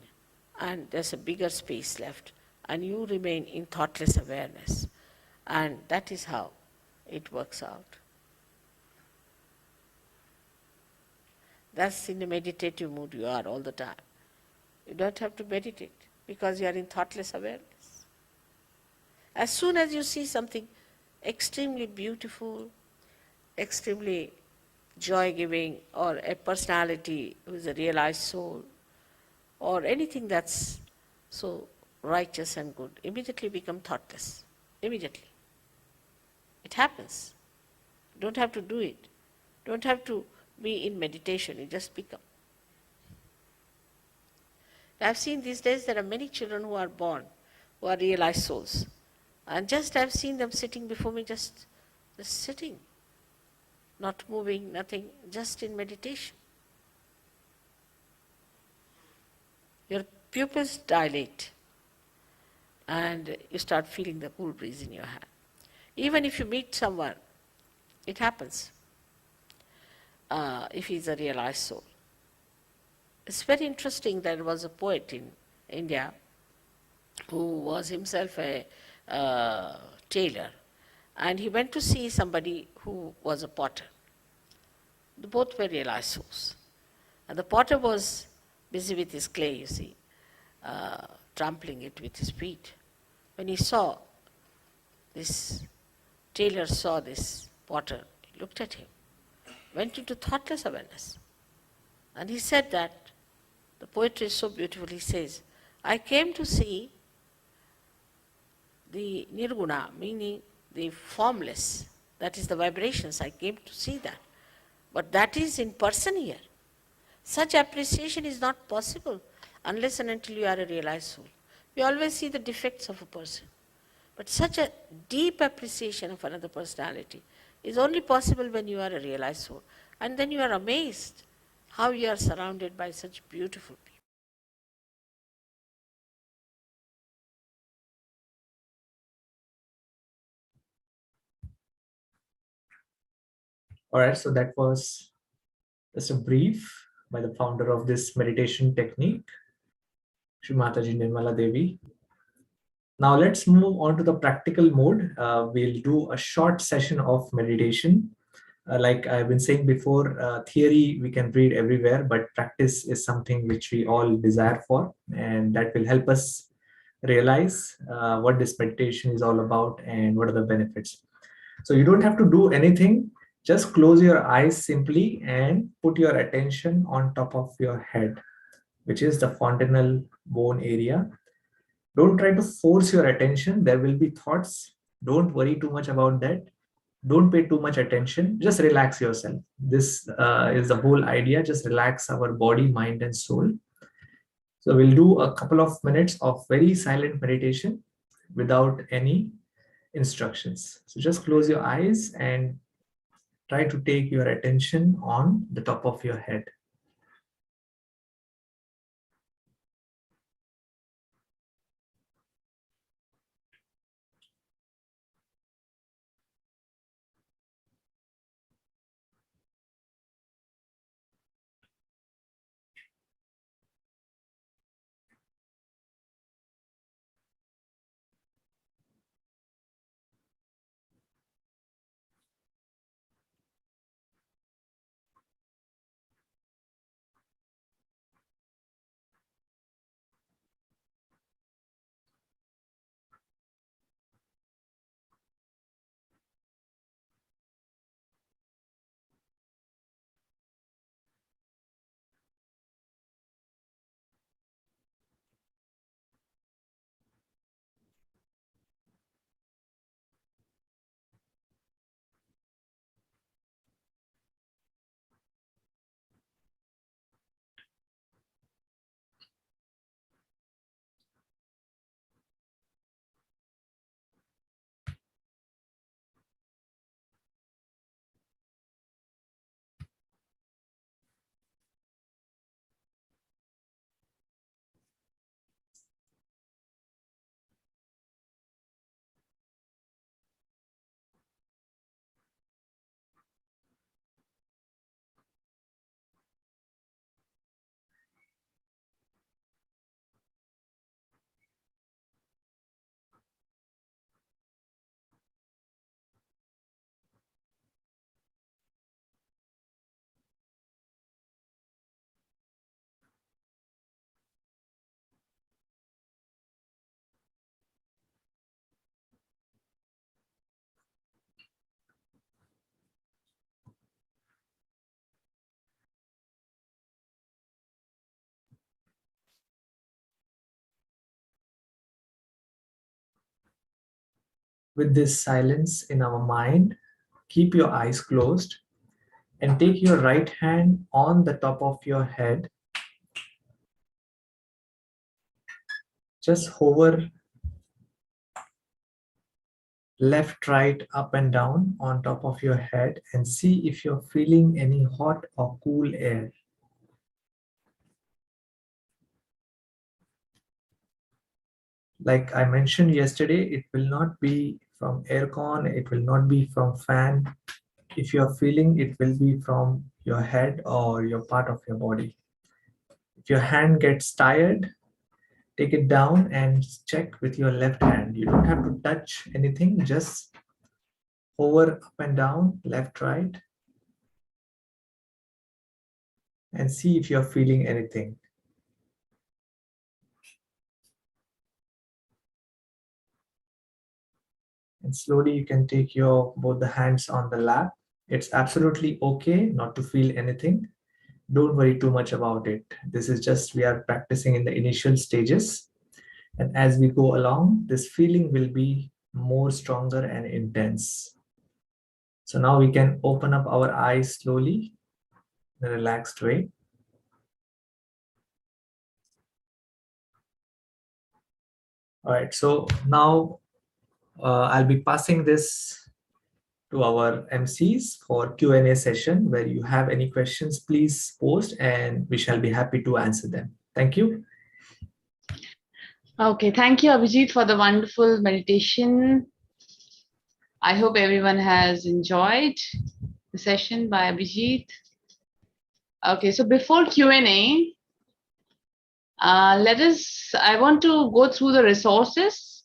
and there's a bigger space left and you remain in thoughtless awareness. And that is how it works out. That's in a meditative mood you are all the time. You don't have to meditate because you are in thoughtless awareness. As soon as you see something extremely beautiful, extremely joy-giving, or a personality who is a realized soul, or anything that's so righteous and good, immediately become thoughtless. Immediately. It happens. You don't have to do it. You don't have to be in meditation, you just become. I've seen these days there are many children who are born, who are realized souls. And just I've seen them sitting before me, just sitting, not moving, nothing, just in meditation. Your pupils dilate and you start feeling the cool breeze in your hand. Even if you meet someone, it happens. If he's a realized soul. It's very interesting. There was a poet in India who was himself a tailor, and he went to see somebody who was a potter. Both were realized souls. And the potter was busy with his clay, you see, trampling it with his feet. When he saw this tailor, saw this potter, he looked at him, went into thoughtless awareness. And he said that, the poetry is so beautiful, he says, I came to see the nirguna, meaning the formless, that is the vibrations, I came to see that. But that is in person here. Such appreciation is not possible unless and until you are a realized soul. We always see the defects of a person. But such a deep appreciation of another personality is only possible when you are a realized soul. And then you are amazed how you are surrounded by such beautiful people. All right, so that was just a brief by the founder of this meditation technique, Shri Mataji Nirmala Devi. Now let's move on to the practical mode. We'll do a short session of meditation. Like I've been saying before, theory we can read everywhere, but practice is something which we all desire for, and that will help us realize what this meditation is all about and what are the benefits. So you don't have to do anything. Just close your eyes simply and put your attention on top of your head, which is the fontanel bone area. Don't try to force your attention. There will be thoughts. Don't worry too much about that. Don't pay too much attention. Just relax yourself. This is the whole idea. Just relax our body, mind, and soul. So we'll do a couple of minutes of very silent meditation without any instructions. So just close your eyes and try to take your attention on the top of your head. With this silence in our mind, keep your eyes closed and take your right hand on the top of your head. Just hover left, right, up and down on top of your head and see if you're feeling any hot or cool air. Like I mentioned yesterday, it will not be from aircon, it will not be from fan. If you're feeling, it will be from your head or your part of your body. If your hand gets tired, take it down and check with your left hand. You don't have to touch anything, just hover up and down, left, right, and see if you're feeling anything. And slowly you can take your both the hands on the lap. It's absolutely okay not to feel anything. Don't worry too much about it. This is just, we are practicing in the initial stages. And as we go along, this feeling will be more stronger and intense. So now we can open up our eyes slowly in a relaxed way. All right, so now I'll be passing this to our MCs for Q&A session. Where you have any questions, please post and we shall be happy to answer them. Thank you. Okay, thank you, Abhijit, for the wonderful meditation. I hope everyone has enjoyed the session by Abhijit. Okay, so before Q&A, I want to go through the resources.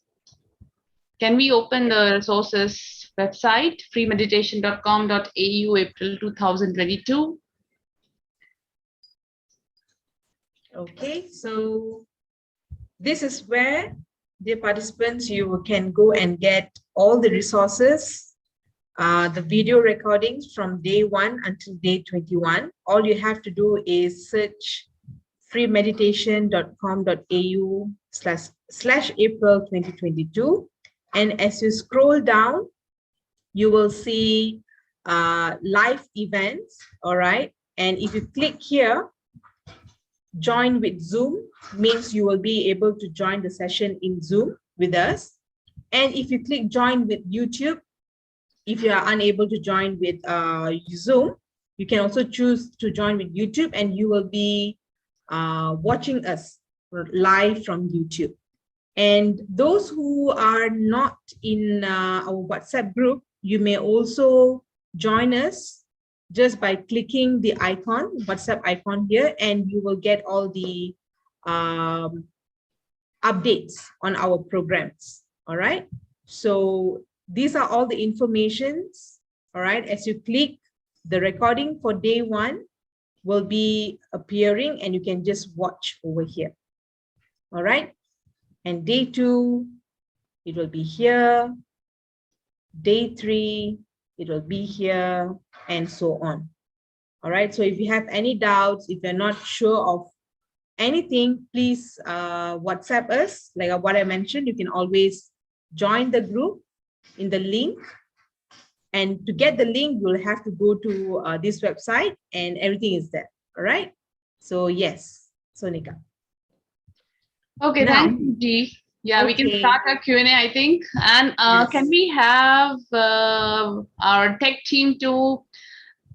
Can we open the resources website, freemeditation.com.au, April 2022? Okay, so this is where, dear participants, you can go and get all the resources, the video recordings from day 1 until day 21. All you have to do is search freemeditation.com.au/April 2022. And as you scroll down, you will see live events, all right? And if you click here, join with Zoom, means you will be able to join the session in Zoom with us. And if you click join with YouTube, if you are unable to join with Zoom, you can also choose to join with YouTube and you will be watching us live from YouTube. And those who are not in our WhatsApp group, you may also join us just by clicking the icon, WhatsApp icon here, and you will get all the updates on our programs. All right. So these are all the informations. All right. As you click, the recording for day 1 will be appearing and you can just watch over here. All right. And day 2, it will be here. Day 3, it will be here, and so on. All right. So if you have any doubts, if you're not sure of anything, please WhatsApp us. Like what I mentioned, you can always join the group in the link. And to get the link, you'll have to go to this website and everything is there. All right. So yes, Sonika. Okay, thank you, G. Yeah, okay. We can start our Q&A, I think. And Yes. Can we have our tech team to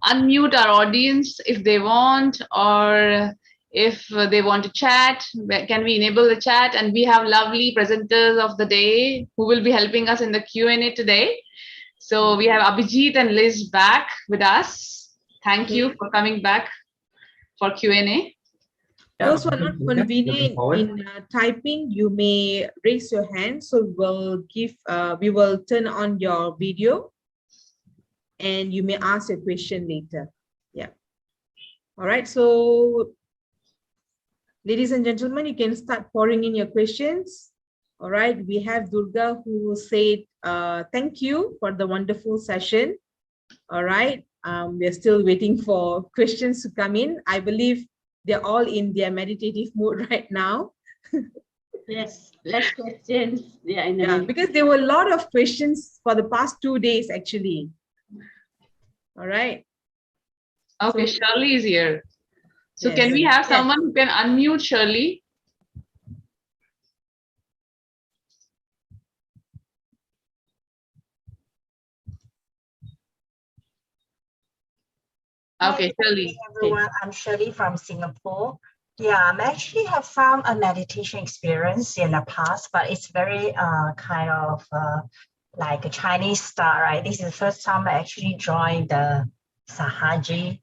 unmute our audience if they want, or if they want to chat? Can we enable the chat? And we have lovely presenters of the day who will be helping us in the Q&A today. So we have Abhijit and Liz back with us. Thank you for coming back for Q&A. Those who are not convenient in typing, you may raise your hand. So we will turn on your video and you may ask a question later. Yeah. All right. So ladies and gentlemen, you can start pouring in your questions. All right. We have Durga who said, thank you for the wonderful session. All right. We're still waiting for questions to come in. I believe they're all in their meditative mode right now. Yes, less questions. Yeah, because there were a lot of questions for the past 2 days, actually. All right. Okay, so, Shirley is here. So yes. Can we have someone who can unmute Shirley? Okay, Shirley. Hi everyone, I'm Shirley from Singapore. Yeah, I actually have some meditation experience in the past, but it's very kind of like a Chinese style, right? This is the first time I actually joined the Sahaja,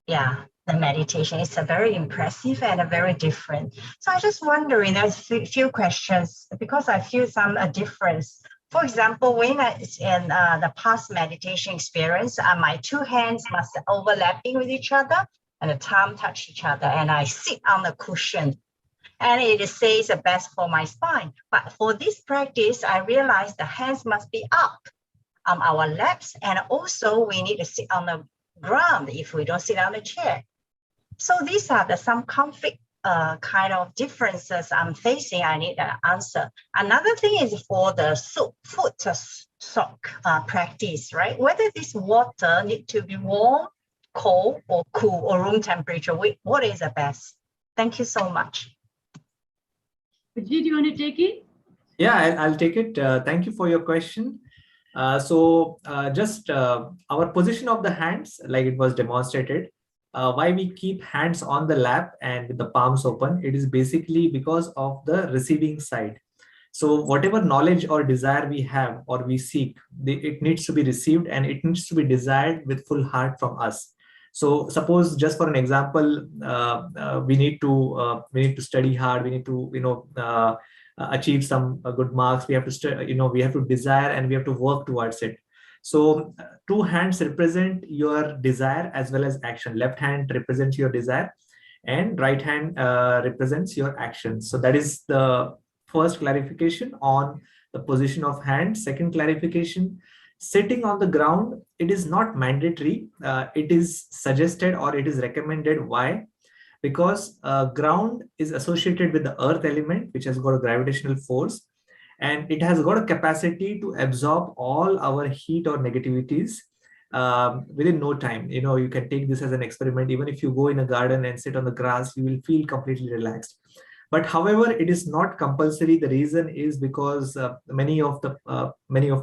the meditation. It's a very impressive and very different. So I just wondering, there's a few questions because I feel some difference. For example, when I in the past meditation experience, my 2 hands must overlapping with each other and the thumb touch each other, and I sit on the cushion. And it says best for my spine. But for this practice, I realized the hands must be up on our laps, and also we need to sit on the ground if we don't sit on the chair. So these are some conflict kind of differences I'm facing. I need an answer. Another thing is for the foot sock practice, right? Whether this water need to be warm, cold, or cool, or room temperature. What is the best? Thank you so much. Did you want to take it? Yeah, I'll take it. Thank you for your question. Just our position of the hands, like it was demonstrated, why we keep hands on the lap and with the palms open, it is basically because of the receiving side. So whatever knowledge or desire we have or we seek, it needs to be received and it needs to be desired with full heart from us. So suppose, just for an example, we need to study hard. We need to achieve some good marks. We have to we have to desire and we have to work towards it. So two hands represent your desire as well as action. Left hand represents your desire and right hand represents your action. So that is the first clarification on the position of hand. Second clarification, sitting on the ground, it is not mandatory. It is suggested or it is recommended. Why? Because ground is associated with the earth element, which has got a gravitational force, and it has got a capacity to absorb all our heat or negativities within no time. You can take this as an experiment. Even if you go in a garden and sit on the grass, you will feel completely relaxed. But however, it is not compulsory. The reason is because many of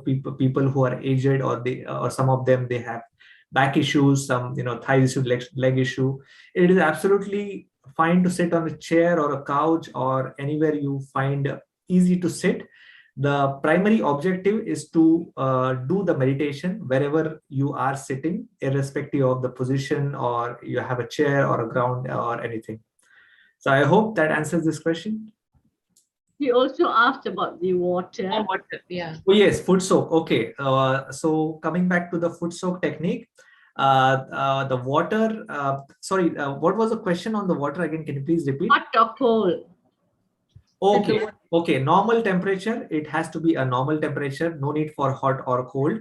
people who are aged, or some of them, they have back issues, some thigh issue, leg issue. It is absolutely fine to sit on a chair or a couch or anywhere you find easy to sit. The primary objective is to do the meditation wherever you are sitting, irrespective of the position, or you have a chair or a ground or anything. So I hope that answers this question. He also asked about the water. Water, yeah. Oh yes, foot soak. Okay. So coming back to the foot soak technique, the water. Sorry, what was the question on the water again? Can you please repeat? Hot or cold? Okay. Okay. Normal temperature. It has to be a normal temperature. No need for hot or cold.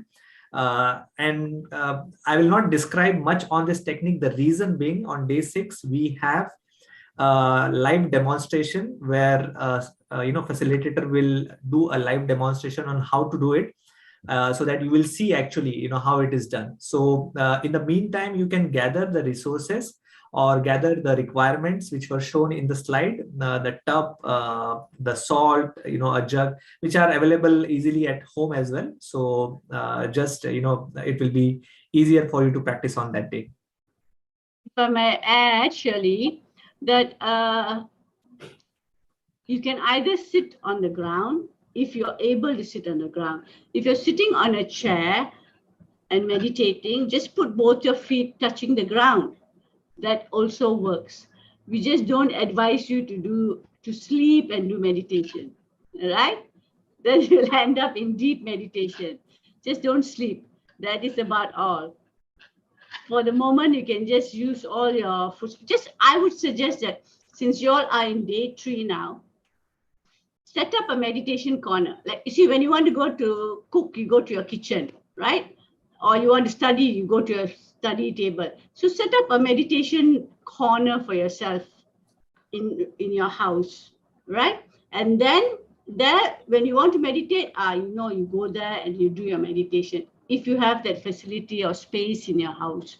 And I will not describe much on this technique. The reason being, on day 6 we have live demonstration where facilitator will do a live demonstration on how to do it, so that you will see actually how it is done. So in the meantime, you can gather the resources or gather the requirements which were shown in the slide, the tub, the salt, a jug, which are available easily at home as well. So it will be easier for you to practice on that day. If I may add, Shirley, that you can either sit on the ground if you're able to sit on the ground. If you're sitting on a chair and meditating, just put both your feet touching the ground. That also works. We just don't advise you to sleep and do meditation, right? Then you'll end up in deep meditation. Just don't sleep. That is about all. For the moment, you can just use all your foot. I would suggest that since you all are in day 3 now, set up a meditation corner. Like, you see, when you want to go to cook, you go to your kitchen, right? Or you want to study, you go to your study table. So set up a meditation corner for yourself in your house, right? And then there, when you want to meditate, you go there and you do your meditation. If you have that facility or space in your house.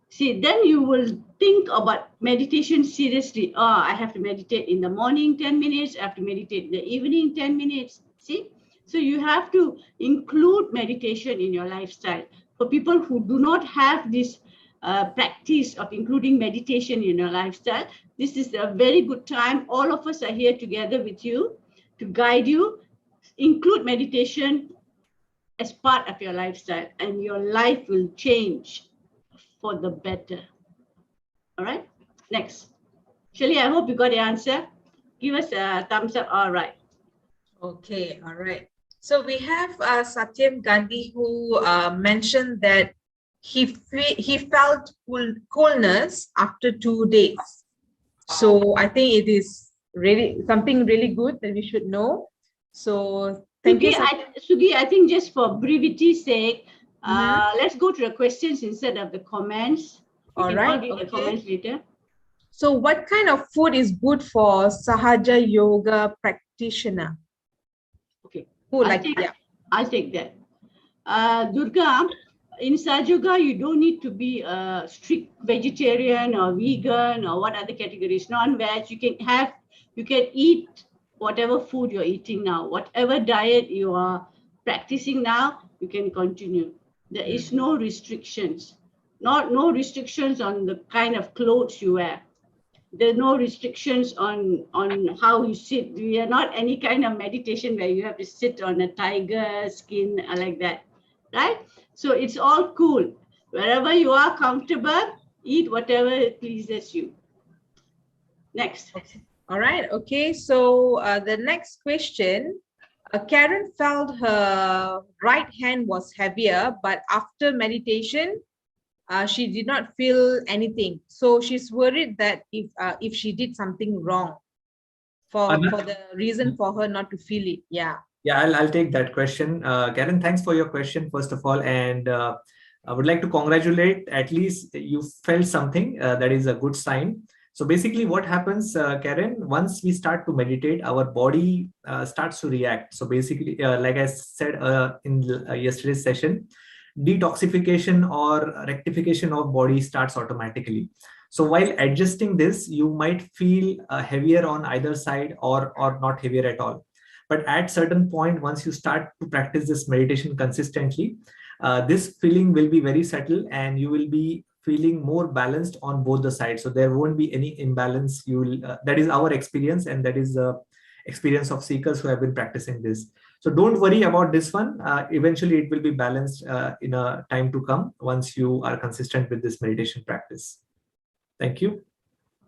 See, then you will think about meditation seriously. I have to meditate in the morning 10 minutes. I have to meditate in the evening 10 minutes. See? So you have to include meditation in your lifestyle. For people who do not have this practice of including meditation in your lifestyle, this is a very good time. All of us are here together with you to guide you. Include meditation as part of your lifestyle, and your life will change for the better. All right, next. Shirley, I hope you got the answer. Give us a thumbs up. All right. Okay, all right. So we have Satyam Gandhi, who mentioned that he felt coolness after 2 days. So I think it is really something really good that we should know. So thank you. Sugi, I think just for brevity's sake, let's go to the questions instead of the comments. All right. The comments later. So what kind of food is good for Sahaja Yoga practitioner? Okay. I'll take that. Durga, in Sahaja Yoga, you don't need to be a strict vegetarian or vegan or what other categories, non-veg. You can eat whatever food you're eating now, whatever diet you are practicing now, you can continue. There is no restrictions, no restrictions on the kind of clothes you wear. There are no restrictions on how you sit. We are not any kind of meditation where you have to sit on a tiger skin like that, right? So it's all cool. Wherever you are comfortable, eat whatever pleases you. Next. Okay. All right. Okay. So the next question, Karen felt her right hand was heavier, but after meditation, she did not feel anything. So she's worried that if she did something wrong for the reason for her not to feel it. Yeah. Yeah, I'll take that question. Karen, thanks for your question, first of all. And I would like to congratulate, at least you felt something. That is a good sign. So basically what happens, Karen, once we start to meditate, our body starts to react. So basically, like I said in yesterday's session, detoxification or rectification of body starts automatically. So while adjusting this, you might feel heavier on either side or not heavier at all. But at certain point, once you start to practice this meditation consistently, this feeling will be very subtle and you will be feeling more balanced on both the sides. So there won't be any imbalance. That is our experience, and that is the experience of seekers who have been practicing this. So don't worry about this one. Eventually it will be balanced in a time to come once you are consistent with this meditation practice. Thank you.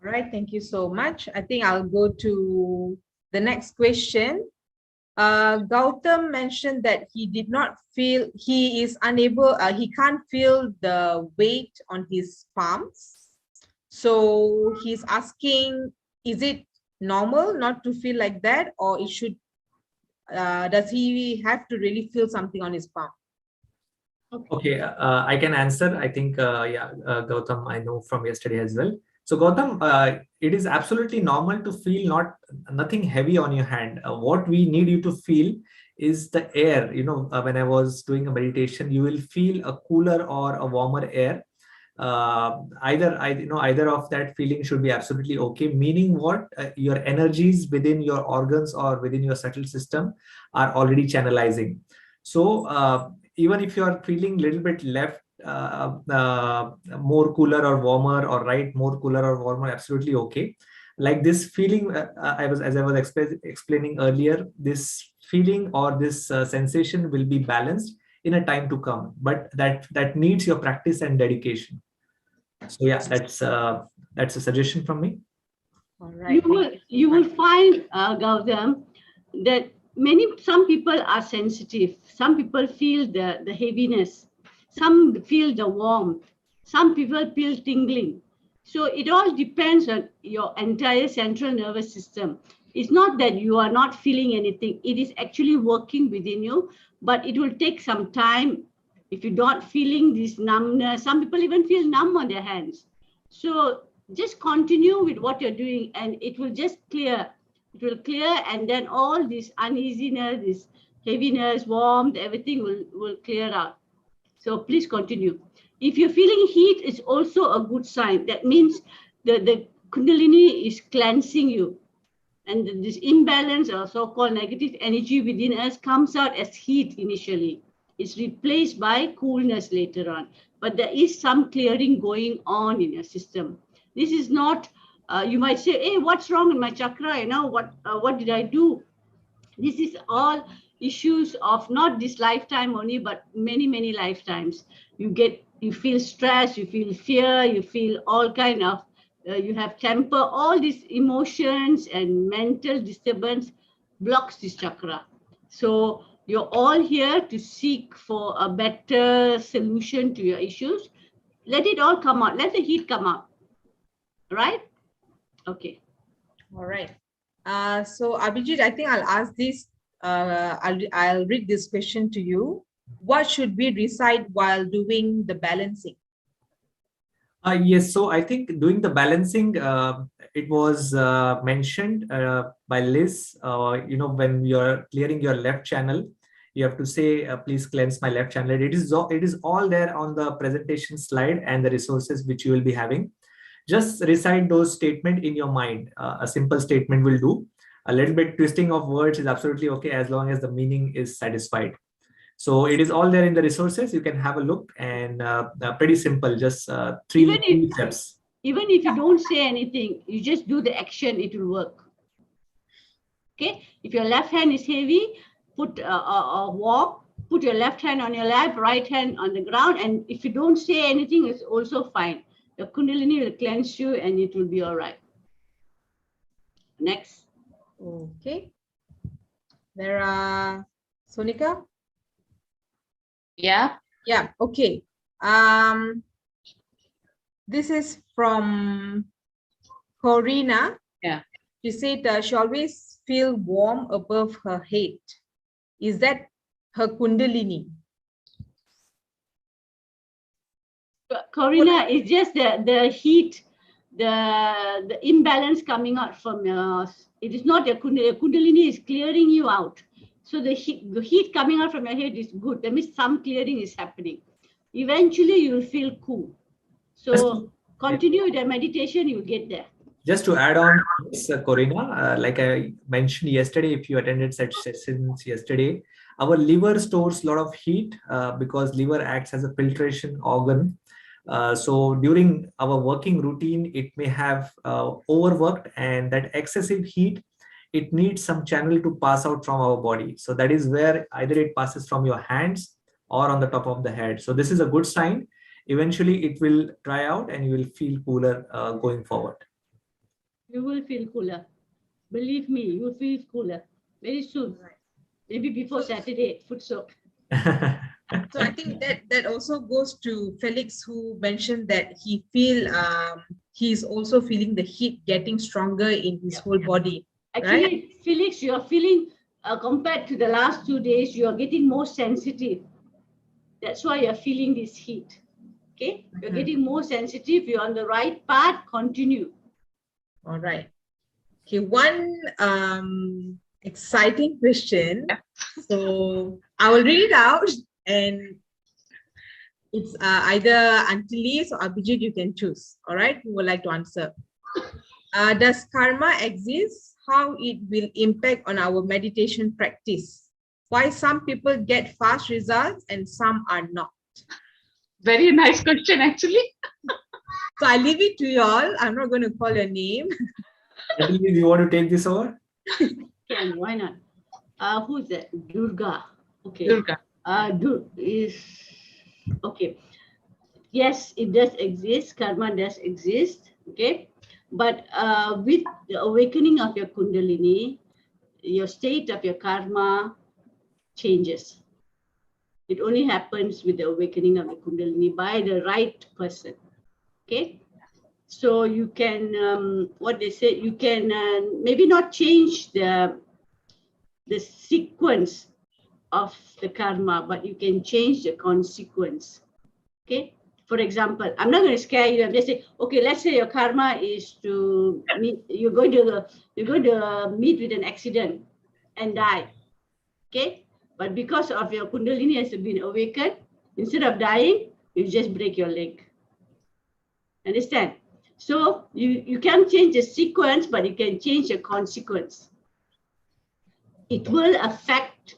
All right. Thank you so much. I think I'll go to the next question. Gautam mentioned that he did not feel, he is unable, he can't feel the weight on his palms. So he's asking, is it normal not to feel like that, or it should, does he have to really feel something on his palm? Okay, I can answer. I think, Gautam, I know from yesterday as well. So Gautam, it is absolutely normal to feel nothing heavy on your hand. What we need you to feel is the air. You know, when I was doing a meditation, you will feel a cooler or a warmer air. Either of that feeling should be absolutely okay. Meaning what? Your energies within your organs or within your subtle system are already channelizing. So even if you are feeling a little bit left, more cooler or warmer, or right, more cooler or warmer, absolutely okay. Like this feeling, as I was explaining earlier, this feeling or this sensation will be balanced in a time to come, but that needs your practice and dedication. So yeah, that's a suggestion from me. All right. You will find, Gautam, that some people are sensitive. Some people feel the heaviness. Some feel the warmth. Some people feel tingling. So it all depends on your entire central nervous system. It's not that you are not feeling anything. It is actually working within you, but it will take some time. If you're not feeling this numbness, some people even feel numb on their hands. So just continue with what you're doing and it will just clear. It will clear, and then all this uneasiness, this heaviness, warmth, everything will clear out. So please continue. If you're feeling heat, it's also a good sign. That means the Kundalini is cleansing you. And this imbalance or so-called negative energy within us comes out as heat initially. It's replaced by coolness later on. But there is some clearing going on in your system. This is not, you might say, hey, what's wrong with my chakra? You know, what did I do? This is all issues of not this lifetime only, but many, many lifetimes. You feel stress, you feel fear, you feel all kind of, you have temper, all these emotions and mental disturbance blocks this chakra. So you're all here to seek for a better solution to your issues. Let it all come out. Let the heat come out. Right? Okay. All right. So Abhijit, I think I'll ask this. I'll read this question to you. What should we recite while doing the balancing? Yes, so I think doing the balancing, it was mentioned by Liz. When you're clearing your left channel, you have to say, please cleanse my left channel. It is all there on the presentation slide and the resources which you will be having. Just recite those statements in your mind. A simple statement will do. A little bit twisting of words is absolutely okay as long as the meaning is satisfied. So it is all there in the resources. You can have a look, and pretty simple, just three steps. Even if you don't say anything, you just do the action, it will work. Okay, if your left hand is heavy, put walk, put your left hand on your lap, right hand on the ground, and if you don't say anything, it's also fine. The Kundalini will cleanse you and it will be all right. Next. Okay. There are Sonika. Yeah. Yeah. Okay. This is from Corina. Yeah. She said she always feel warm above her head. Is that her Kundalini? Corina, it's just the heat, the imbalance coming out from it is not a Kundalini is clearing you out. So the heat coming out from your head is good. That means some clearing is happening. Eventually you will feel cool. So continue with the meditation, you will get there. Just to add on this, Corina, like I mentioned yesterday, if you attended such sessions yesterday, our liver stores a lot of heat because liver acts as a filtration organ. So during our working routine, it may have overworked, and that excessive heat, it needs some channel to pass out from our body. So that is where either it passes from your hands or on the top of the head. So this is a good sign. Eventually it will dry out and you will feel cooler going forward. You will feel cooler. Believe me, you will feel cooler very soon. Maybe before Saturday, foot soak. So I think that also goes to Felix, who mentioned that he's also feeling the heat getting stronger in his whole body. Actually, right? Felix, you are feeling compared to the last 2 days, you are getting more sensitive. That's why you're feeling this heat. Okay, you're getting more sensitive. You're on the right path. Continue. All right. Okay, one exciting question. So I will read it out, and it's either Antilis or Abhijit, you can choose. All right, who would like to answer? Does karma exist? How it will impact on our meditation practice? Why some people get fast results and some are not? Very nice question, actually. So I leave it to you all. I'm not going to call your name. Do you want to take this over? Can, why not? Who's that? Durga. Okay. Durga. Okay. Yes, it does exist. Karma does exist. Okay. But with the awakening of your Kundalini, your state of your karma changes. It only happens with the awakening of the Kundalini by the right person. Okay. So you can, what they say, you can maybe not change the sequence of the karma, but you can change the consequence. Okay. For example, I'm not going to scare you. I'm just saying, okay, let's say your karma is to meet, you're going to meet with an accident and die. Okay. But because of your Kundalini has been awakened, instead of dying, you just break your leg. Understand? So you can't change the sequence, but you can change the consequence. It will affect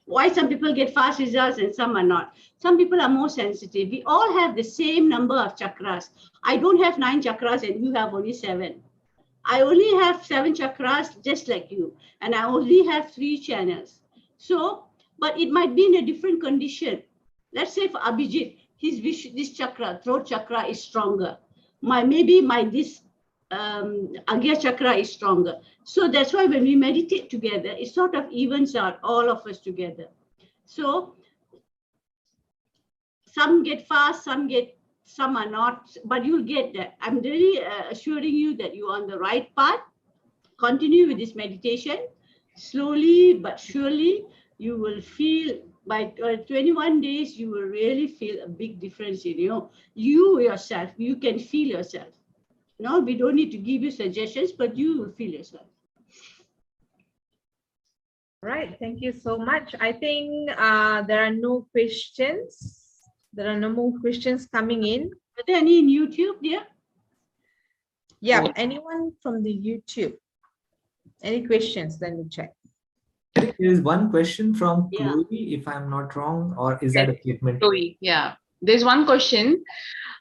why some people get fast results and some are not. Some people are more sensitive. We all have the same number of chakras. I don't have 9 chakras and you have only 7. I only have 7 chakras just like you. And I only have 3 channels. So, but it might be in a different condition. Let's say for Abhijit, this chakra, throat chakra is stronger. Maybe this Agya chakra is stronger. So that's why when we meditate together, it sort of evens out all of us together. So some get fast, some are not, but you'll get that. I'm really assuring you that you're on the right path. Continue with this meditation. Slowly but surely, you will feel by 21 days, you will really feel a big difference in you yourself. You can feel yourself. No, we don't need to give you suggestions, but you will feel yourself. Right. Thank you so much. I think there are no questions. There are no more questions coming in. Are there any in YouTube, dear? Yeah. Anyone from the YouTube? Any questions? Let me check. I think there is one question from Chloe, if I'm not wrong, or is that a statement? Chloe, yeah. There's one question.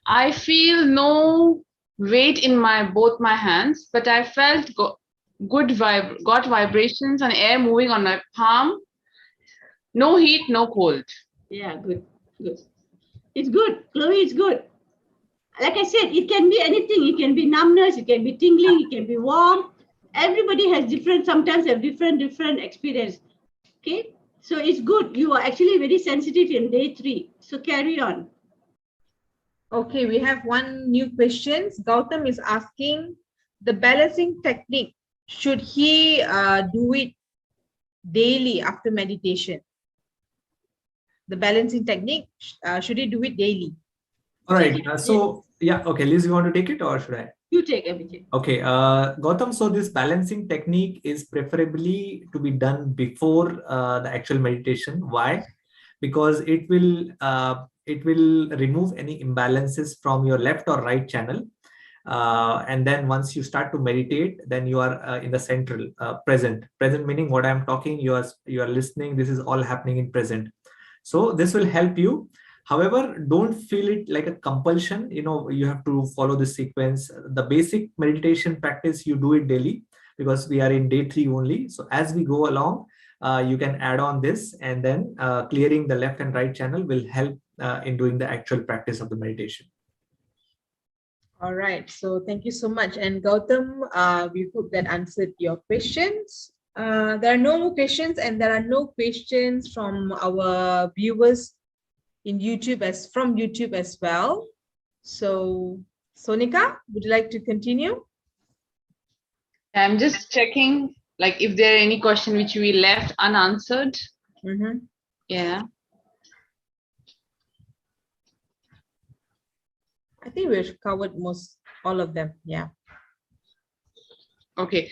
I feel no weight in both my hands, but I felt got vibrations and air moving on my palm. No heat, no cold. Yeah, good. It's good. Chloe, it's good. Like I said, it can be anything. It can be numbness, it can be tingling, it can be warm. Everybody has sometimes have different experience. Okay, so it's good. You are actually very sensitive in day 3. So carry on. Okay, we have one new question. Gautam is asking the balancing technique. Should he do it daily after meditation? The balancing technique, should he do it daily? All right. Yeah. Okay, Liz, you want to take it or should I? You take everything. Okay, Gautam, so this balancing technique is preferably to be done before the actual meditation. Why? Because it will remove any imbalances from your left or right channel. And then once you start to meditate, then you are in the central present meaning what I'm talking, you are listening, this is all happening in present. So this will help you. However, don't feel it like a compulsion. You have to follow the sequence. The basic meditation practice, you do it daily because we are in day 3 only. So as we go along, you can add on this, and then clearing the left and right channel will help in doing the actual practice of the meditation. All right. So thank you so much. And Gautam, we hope that answered your questions. There are no more questions, and there are no questions from our viewers in YouTube from YouTube as well. So Sonika, would you like to continue? I'm just checking like if there are any question which we left unanswered. Yeah. I think we've covered all of them. Yeah. Okay.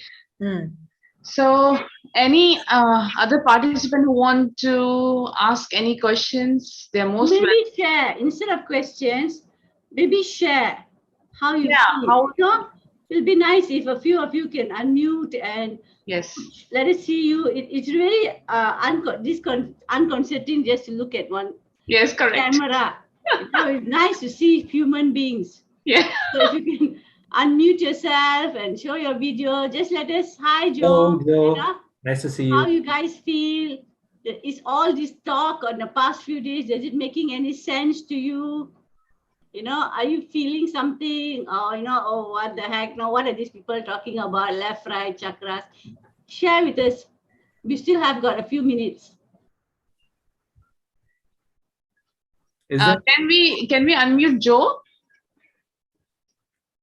So any other participant who want to ask any questions, they're most maybe share instead of questions. Maybe share how you feel. It'll be nice if a few of you can unmute and let us see you. It's really unconcerning just to look at one camera. It's nice to see human beings. Yeah. So if you can unmute yourself and show your video, just let us. Hi, Hello, Joe. Joe. Nice to see you. How you guys feel? Is all this talk on the past few days, is it making any sense to you? Are you feeling something? Or, oh, what the heck? No, what are these people talking about? Left, right, chakras. Share with us. We still have got a few minutes. Can we unmute Joe?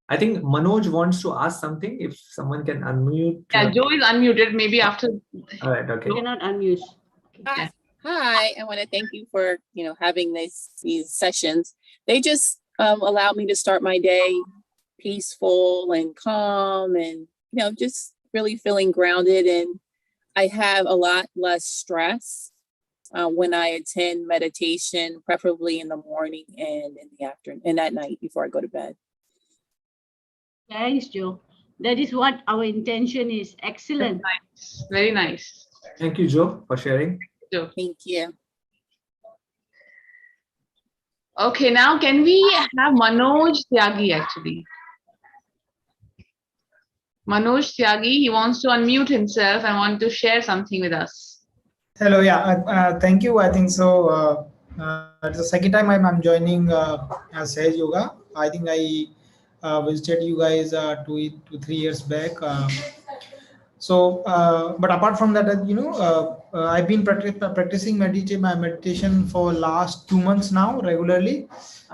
I think Manoj wants to ask something. If someone can unmute. Yeah, Joe is unmuted. Maybe after. All right. Okay. You cannot unmute. Hi. Hi. I want to thank you for having these sessions. They just allow me to start my day peaceful and calm, and just really feeling grounded. And I have a lot less stress when I attend meditation, preferably in the morning and in the afternoon and at night before I go to bed. Thanks, Joe. That is what our intention is. Excellent. Nice. Very nice. Thank you, Joe, for sharing. Thank you. Okay, now can we have Manoj Tyagi actually? Manoj Tyagi, he wants to unmute himself and want to share something with us. Hello, yeah, thank you. I think so. It's the second time I'm joining Sahaja Yoga. I think I visited you guys 2 to 3 years back. But apart from that, I've been practicing meditation for last 2 months now regularly.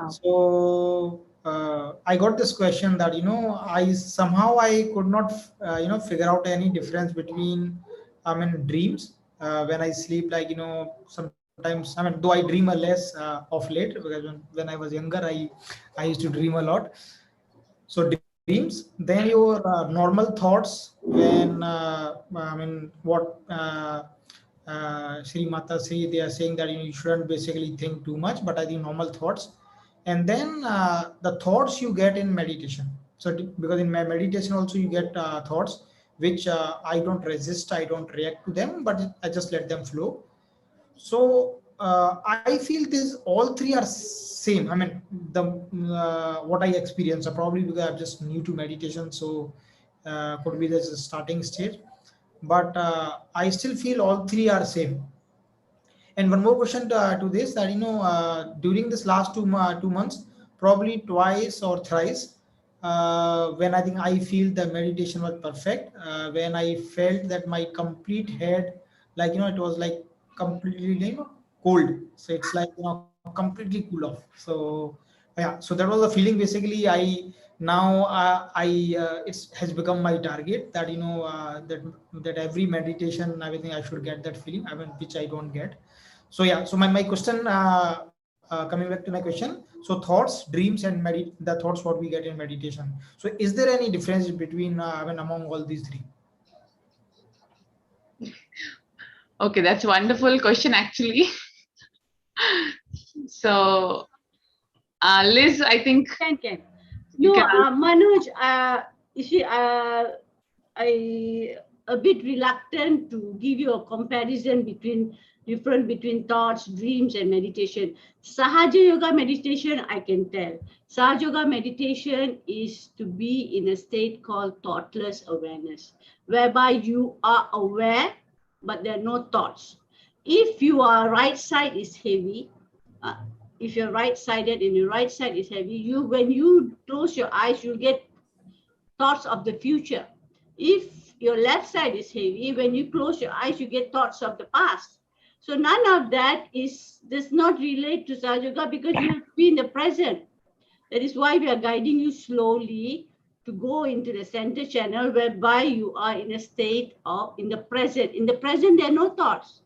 So I got this question that I could not figure out any difference between dreams when I sleep, like sometimes though I dream a less of late, because when I was younger I used to dream a lot. So dreams, then your normal thoughts, when what Shri Mataji, they are saying that you shouldn't basically think too much, but I think normal thoughts, and then the thoughts you get in meditation. So because in my meditation also you get thoughts, which I don't resist, I don't react to them, but I just let them flow. So I feel this all three are same. I mean, the what I experience, probably because I'm just new to meditation, so could be this starting stage, but I still feel all three are same. And one more question to this, that during this last 2 months, probably twice or thrice, when I think I feel the meditation was perfect, when I felt that my complete head, like it was like completely cold. So it's like completely cool off. So yeah, so that was the feeling. Basically, I it has become my target that that every meditation, everything, I should get that feeling. I mean, which I don't get. So yeah, so my question, coming back to my question, so thoughts, dreams, and the thoughts what we get in meditation. So is there any difference between among all these three? Okay, that's a wonderful question actually. So Liz, I think Can. you No, can. Manoj, you see, I a bit reluctant to give you a comparison between thoughts, dreams, and meditation. Sahaja Yoga meditation, I can tell. Sahaja Yoga meditation is to be in a state called thoughtless awareness, whereby you are aware, but there are no thoughts. If your right side is heavy, if you're right-sided and your right side is heavy, when you close your eyes, you get thoughts of the future. If your left side is heavy, when you close your eyes, you get thoughts of the past. So none of that does not relate to Sahaja Yoga, because you have to be in the present. That is why we are guiding you slowly to go into the center channel, whereby you are in a state of in the present. In the present, there are no thoughts.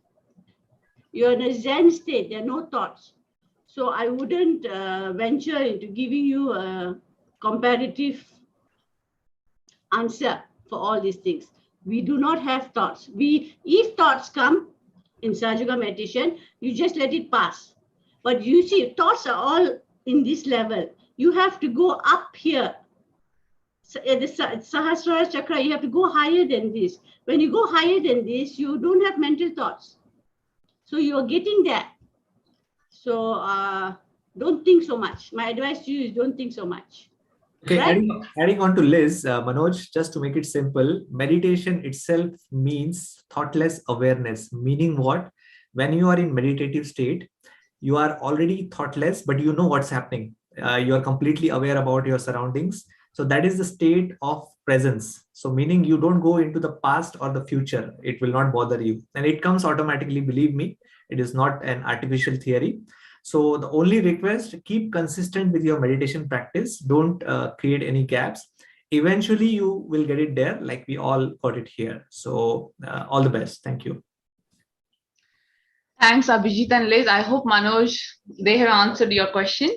You're in a Zen state, there are no thoughts. So I wouldn't venture into giving you a comparative answer for all these things. We do not have thoughts. If thoughts come in Sahaja Yoga meditation, you just let it pass. But you see, thoughts are all in this level. You have to go up here. At the Sahasrara chakra, you have to go higher than this. When you go higher than this, you don't have mental thoughts. So you're getting there. So don't think so much. My advice to you is don't think so much. Okay, right? adding on to Liz, Manoj, just to make it simple, meditation itself means thoughtless awareness, meaning what? When you are in meditative state, you are already thoughtless, but you know what's happening. You are completely aware about your surroundings. So that is the state of presence. So meaning you don't go into the past or the future. It will not bother you. And it comes automatically, believe me. It is not an artificial theory. So the only request, keep consistent with your meditation practice. Don't create any gaps. Eventually you will get it there, like we all got it here. So all the best. Thank you. Thanks, Abhijit and Liz. I hope, Manoj, they have answered your question.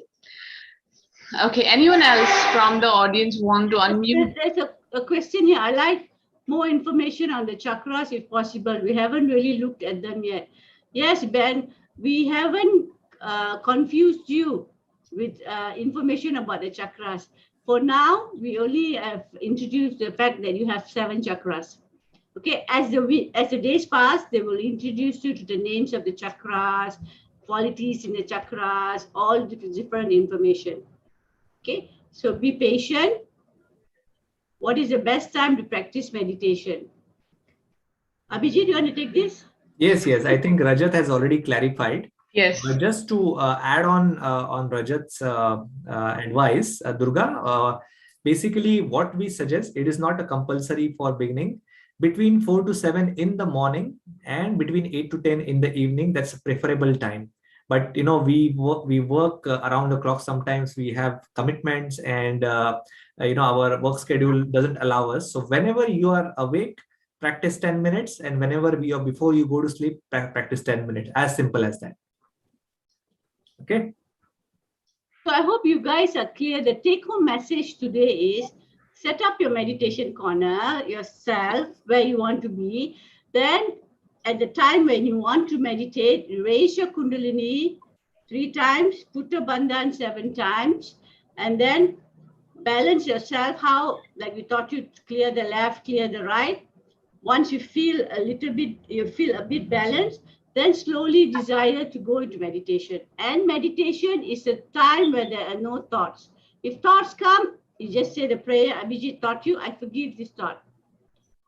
Okay, anyone else from the audience want to unmute? There's a question here. I like more information on the chakras if possible. We haven't really looked at them yet. Yes, Ben, we haven't confused you with information about the chakras. For now, we only have introduced the fact that you have 7 chakras. Okay, as the days pass, they will introduce you to the names of the chakras, qualities in the chakras, all different information. Okay, so be patient. What is the best time to practice meditation? Abhijit, you want to take this? Yes. I think Rajat has already clarified. Yes. But just to add on Rajat's advice, Durga, basically what we suggest, it is not a compulsory for beginning. Between 4 to 7 in the morning and between 8 to 10 in the evening, that's a preferable time. But we work around the clock. Sometimes we have commitments, and our work schedule doesn't allow us. So whenever you are awake, practice 10 minutes, and whenever before you go to sleep, practice 10 minutes. As simple as that. Okay. So I hope you guys are clear. The take-home message today is set up your meditation corner yourself where you want to be. Then at the time when you want to meditate, raise your Kundalini 3 times, Putta Bandhan 7 times, and then balance yourself. How, like we taught you, clear the left, clear the right. Once you feel a bit balanced, then slowly desire to go into meditation. And meditation is a time where there are no thoughts. If thoughts come, you just say the prayer Abhijit taught you, I forgive this thought.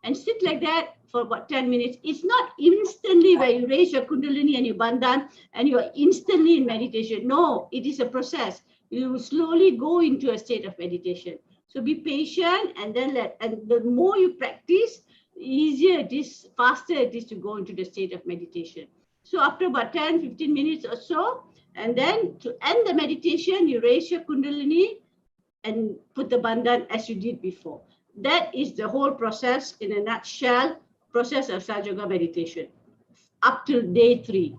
And sit like that for about 10 minutes. It's not instantly where you raise your kundalini and your bandhan and you're instantly in meditation. No, it is a process. You will slowly go into a state of meditation. So be patient, and then the more you practice, easier it is, faster it is to go into the state of meditation. So after about 10-15 minutes or so, and then to end the meditation, you raise your kundalini and put the bandhan as you did before. That is the whole process in a nutshell, process of Sahaja Yoga meditation up till day 3.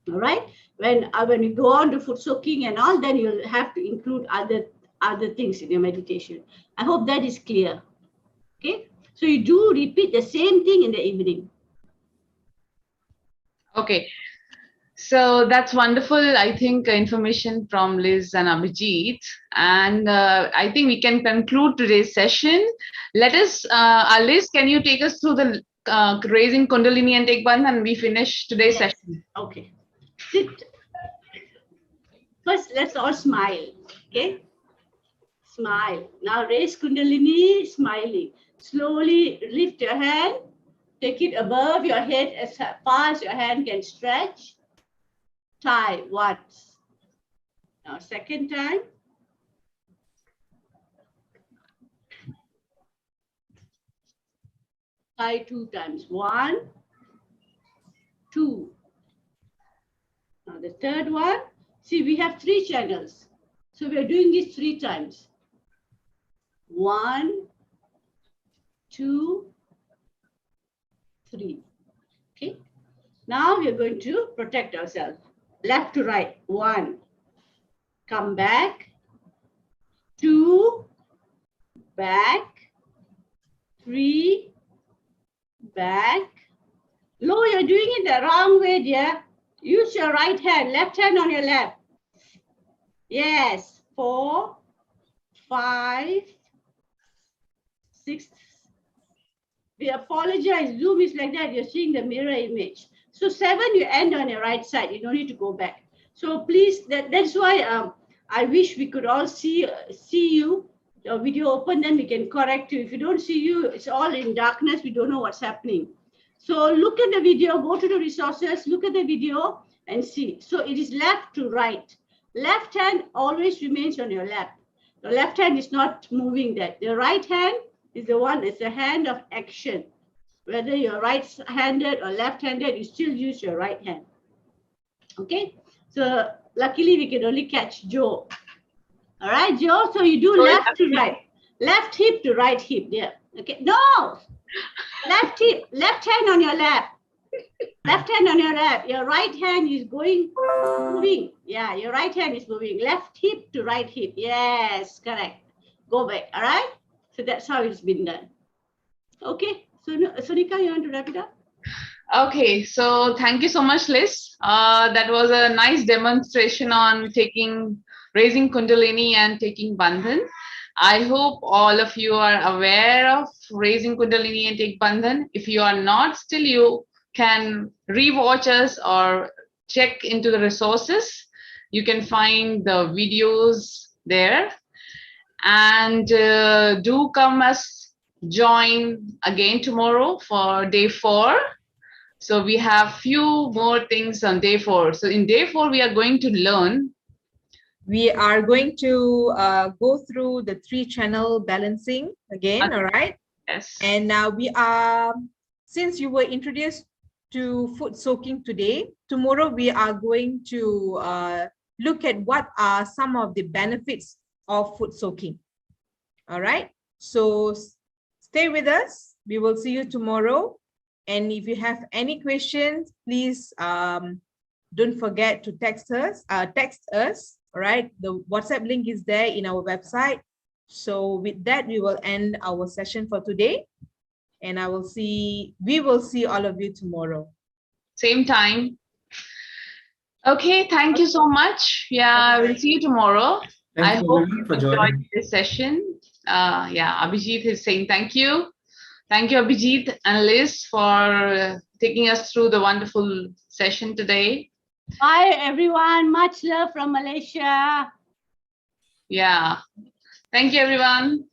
All right. When you go on to foot soaking and all, then you'll have to include other things in your meditation. I hope that is clear. Okay. So you do repeat the same thing in the evening. Okay. So that's wonderful, I think, information from Liz and Abhijit. And I think we can conclude today's session. Let us, Liz, can you take us through the raising Kundalini and take bandhan, and we finish today's session? Okay. Sit. First, let's all smile. Okay. Smile. Now raise Kundalini, smiling. Slowly lift your hand. Take it above your head as far as your hand can stretch. Tie once. Now second time. Tie 2 times. 1, 2. Now the third one. See, we have 3 channels. So we are doing this 3 times. 1, 2, 3. Okay. Now we are going to protect ourselves. Left to right. 1. Come back. 2. Back. 3. Back. No, you're doing it the wrong way, dear. Use your right hand. Left hand on your lap. Yes. 4, 5, 6. We apologize. Zoom is like that. You're seeing the mirror image. So 7, you end on your right side. You don't need to go back. So please, that's why I wish we could all see you. Your video open, then we can correct you. If you don't see you, it's all in darkness. We don't know what's happening. So look at the video, go to the resources, look at the video and see. So it is left to right. Left hand always remains on your lap. The left hand is not moving that. The right hand is the one, it's the hand of action. Whether you're right-handed or left-handed, you still use your right hand. Okay? So luckily we can only catch Joe. All right, Joe? So you do left to right. Left hip to right hip. Yeah. Okay. No! Left hip, left hand on your lap. Left hand on your lap. Your right hand is moving. Yeah, your right hand is moving. Left hip to right hip. Yes, correct. Go back. All right? So that's how it's been done. Okay. So, Sonika, you want to wrap it up? Okay, so thank you so much, Liz. That was a nice demonstration on raising Kundalini and taking bandhan. I hope all of you are aware of raising Kundalini and take bandhan. If you are not, still you can rewatch us or check into the resources. You can find the videos there. And do come join again tomorrow for day 4. So we have few more things on day 4. So in day 4, we are going to learn. We are going to go through the 3-channel balancing again, all right? Yes. And we are, since you were introduced to foot soaking today, tomorrow we are going to look at what are some of the benefits of foot soaking. All right? So stay with us. We will see you tomorrow. And if you have any questions, please don't forget to text us. All right, the WhatsApp link is there in our website. So with that, we will end our session for today. And we will see all of you tomorrow. Same time. Okay, thank you so much. Yeah, we'll see you tomorrow. I hope you enjoyed this session. Yeah, Abhijit is saying thank you. Thank you, Abhijit and Liz, for taking us through the wonderful session today. Bye, everyone. Much love from Malaysia. Yeah. Thank you, everyone.